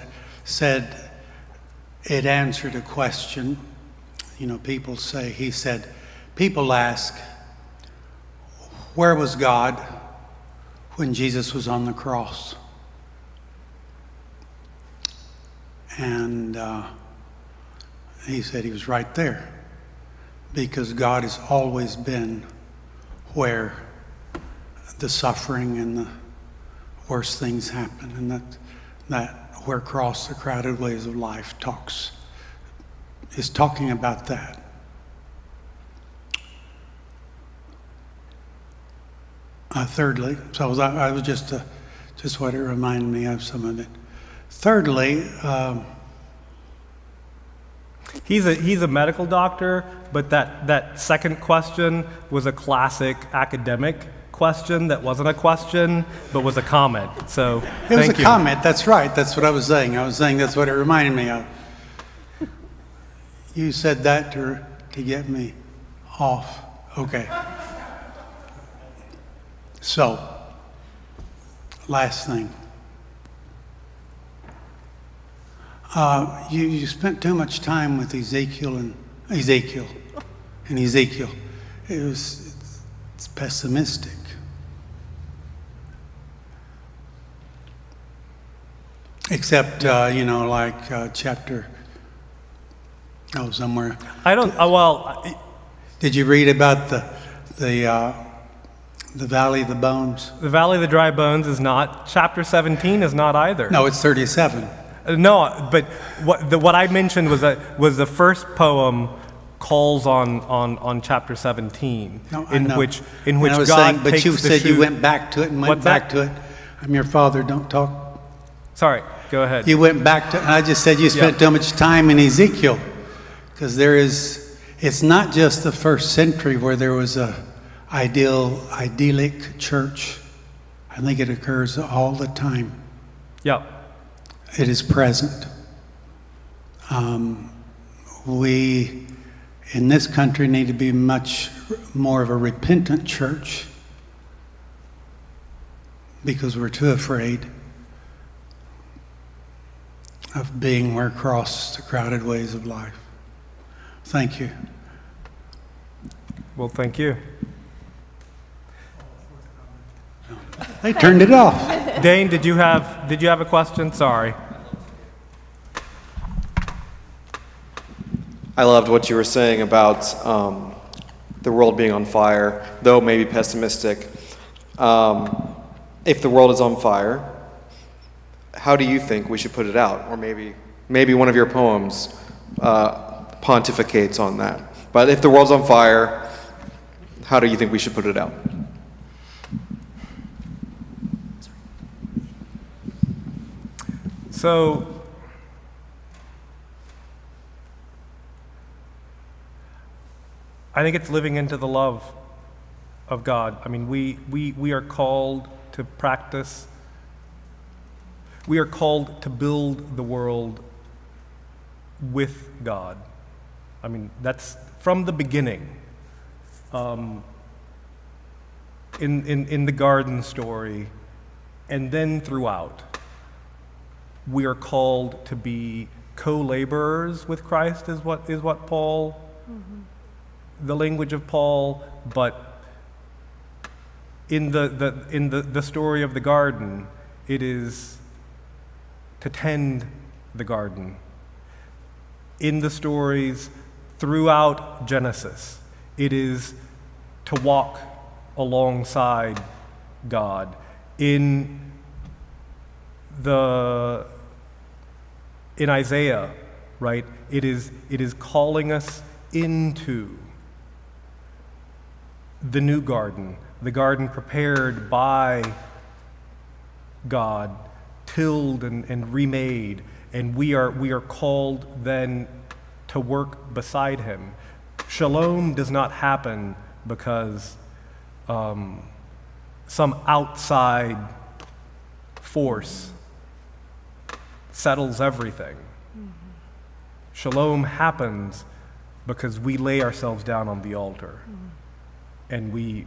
Speaker 7: it answered a question. You know, people ask, where was God when Jesus was on the cross? And he said he was right there, because God has always been where the suffering and the worst things happen, and that where cross the crowded ways of life is talking about that. Thirdly, so I was just what it reminded me of, some of it. Thirdly,
Speaker 4: He's a medical doctor, but that second question was a classic academic question that wasn't a question, but was a comment. So
Speaker 7: it was
Speaker 4: thank
Speaker 7: a
Speaker 4: you.
Speaker 7: comment. That's right. That's what I was saying. I was saying that's what it reminded me of. You said that to get me off. Okay. So, last thing. You spent too much time with Ezekiel. It's pessimistic. Except, like chapter Oh, somewhere.
Speaker 4: I don't, well,
Speaker 7: Did you read about the Valley of the Bones?
Speaker 4: the Valley of the Dry Bones is not. Chapter 17 is not either.
Speaker 7: No, it's 37.
Speaker 4: No, but what I mentioned was the first poem calls on chapter 17,
Speaker 7: No, I know.
Speaker 4: which
Speaker 7: And I was
Speaker 4: God
Speaker 7: saying, but
Speaker 4: takes
Speaker 7: you
Speaker 4: the
Speaker 7: said you
Speaker 4: shoe-
Speaker 7: went back to it and went
Speaker 4: What's that?
Speaker 7: back to it. I'm your father, don't talk.
Speaker 4: Sorry, go ahead.
Speaker 7: You went back to, and I just said you spent too much time in Ezekiel. Because it's not just the first century where there was a idyllic church. I think it occurs all the time.
Speaker 4: Yeah.
Speaker 7: It is present. We, in this country, need to be much more of a repentant church because we're too afraid of being where across the crowded ways of life. Thank you.
Speaker 4: Well, thank you.
Speaker 7: They turned it off.
Speaker 4: Dane, did you have a question? Sorry.
Speaker 8: I loved what you were saying about the world being on fire, though maybe pessimistic. If the world is on fire, how do you think we should put it out? Or maybe one of your poems pontificates on that. But if the world's on fire, how do you think we should put it out?
Speaker 4: So, I think it's living into the love of God. I mean, we are called to practice. We are called to build the world with God. I mean, that's from the beginning. In the garden story, and then throughout, we are called to be co-laborers with Christ. Is what Paul, the language of Paul. But in the story of the garden, it is to tend the garden. In the stories throughout Genesis, it is to walk alongside God. In Isaiah, right, it is calling us into the new garden, the garden prepared by God, tilled and remade, and we are called then to work beside him. Shalom does not happen because some outside force settles everything. Shalom happens because we lay ourselves down on the altar and we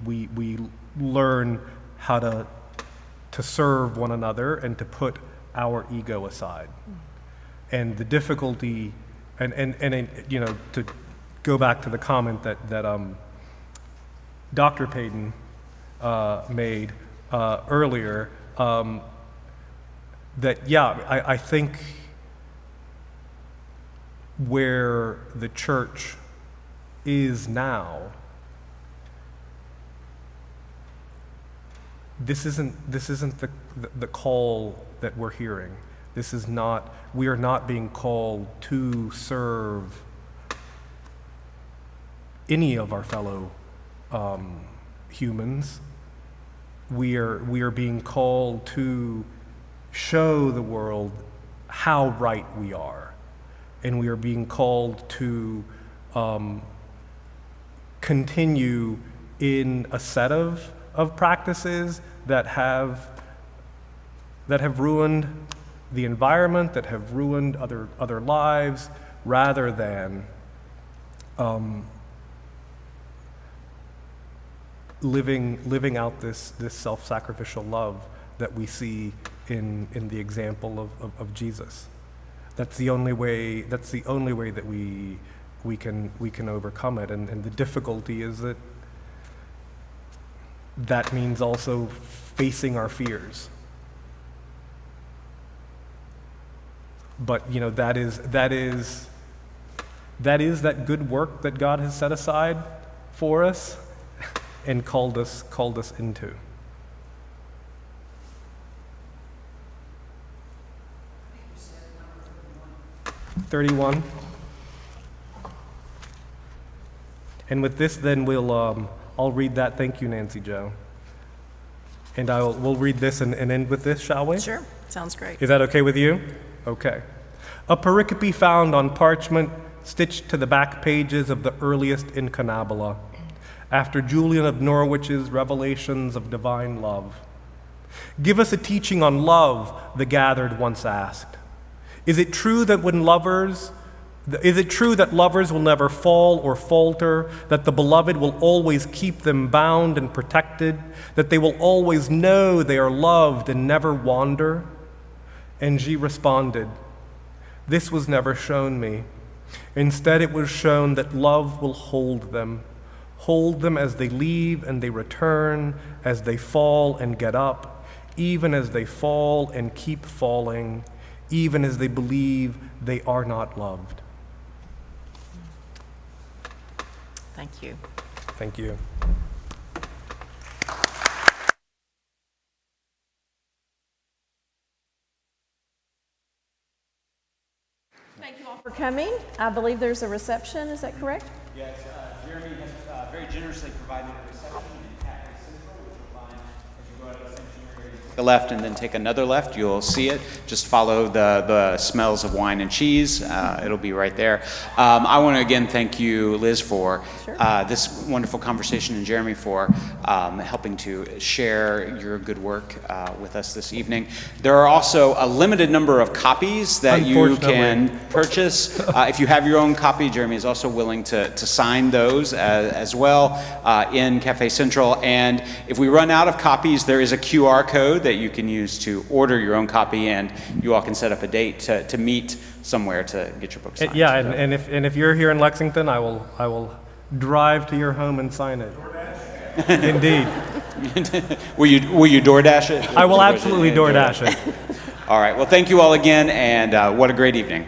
Speaker 4: learn how to serve one another and to put our ego aside. And the difficulty, and you know, to go back to the comment that Dr. Paden made earlier, that I think where the church is now, this isn't the call that we're hearing. This is not, we are not being called to serve any of our fellow humans. We are being called to show the world how right we are, and we are being called to continue in a set of practices that have ruined the environment, that have ruined other lives, rather than living out this self-sacrificial love that we see in the example of Jesus. That's the only way that we can overcome it. And the difficulty is that means also facing our fears. But you know, that is That is that good work that God has set aside for us and called us into. $31. And with this, then I'll read that. Thank you, Nancy Jo. And we'll read this and end with this, shall we?
Speaker 1: Sure, sounds great.
Speaker 4: Is that okay with you? Okay. A pericope found on parchment stitched to the back pages of the earliest incunabula, after Julian of Norwich's Revelations of Divine Love. Give us a teaching on love, the gathered once asked. Is it true that lovers will never fall or falter, that the beloved will always keep them bound and protected, that they will always know they are loved and never wander? And she responded, this was never shown me. Instead, it was shown that love will hold them as they leave and they return, as they fall and get up, even as they fall and keep falling, even as they believe they are not loved.
Speaker 1: Thank you.
Speaker 4: Thank you.
Speaker 1: Thank you all for coming. I believe there's a reception, is that correct?
Speaker 2: Yes, Jeremy has very generously provided a reception in Cafe Central, which you'll find as you go out of the sanctuary. Take a left and then take another left. You'll see it. Just follow the smells of wine and cheese. It'll be right there. I want to again thank you, Liz, for this wonderful conversation, and Jeremy for helping to share your good work with us this evening. There are also a limited number of copies that you can purchase. If you have your own copy, Jeremy is also willing to sign those as well in Cafe Central. And if we run out of copies, there is a QR code that you can use to order your own copy, and you all can set up a date to meet somewhere to get your book signed.
Speaker 4: Yeah, and if you're here in Lexington, I will drive to your home and sign it. Indeed.
Speaker 2: Will you DoorDash it?
Speaker 4: I will absolutely DoorDash it.
Speaker 2: All right. Well, thank you all again, and what a great evening.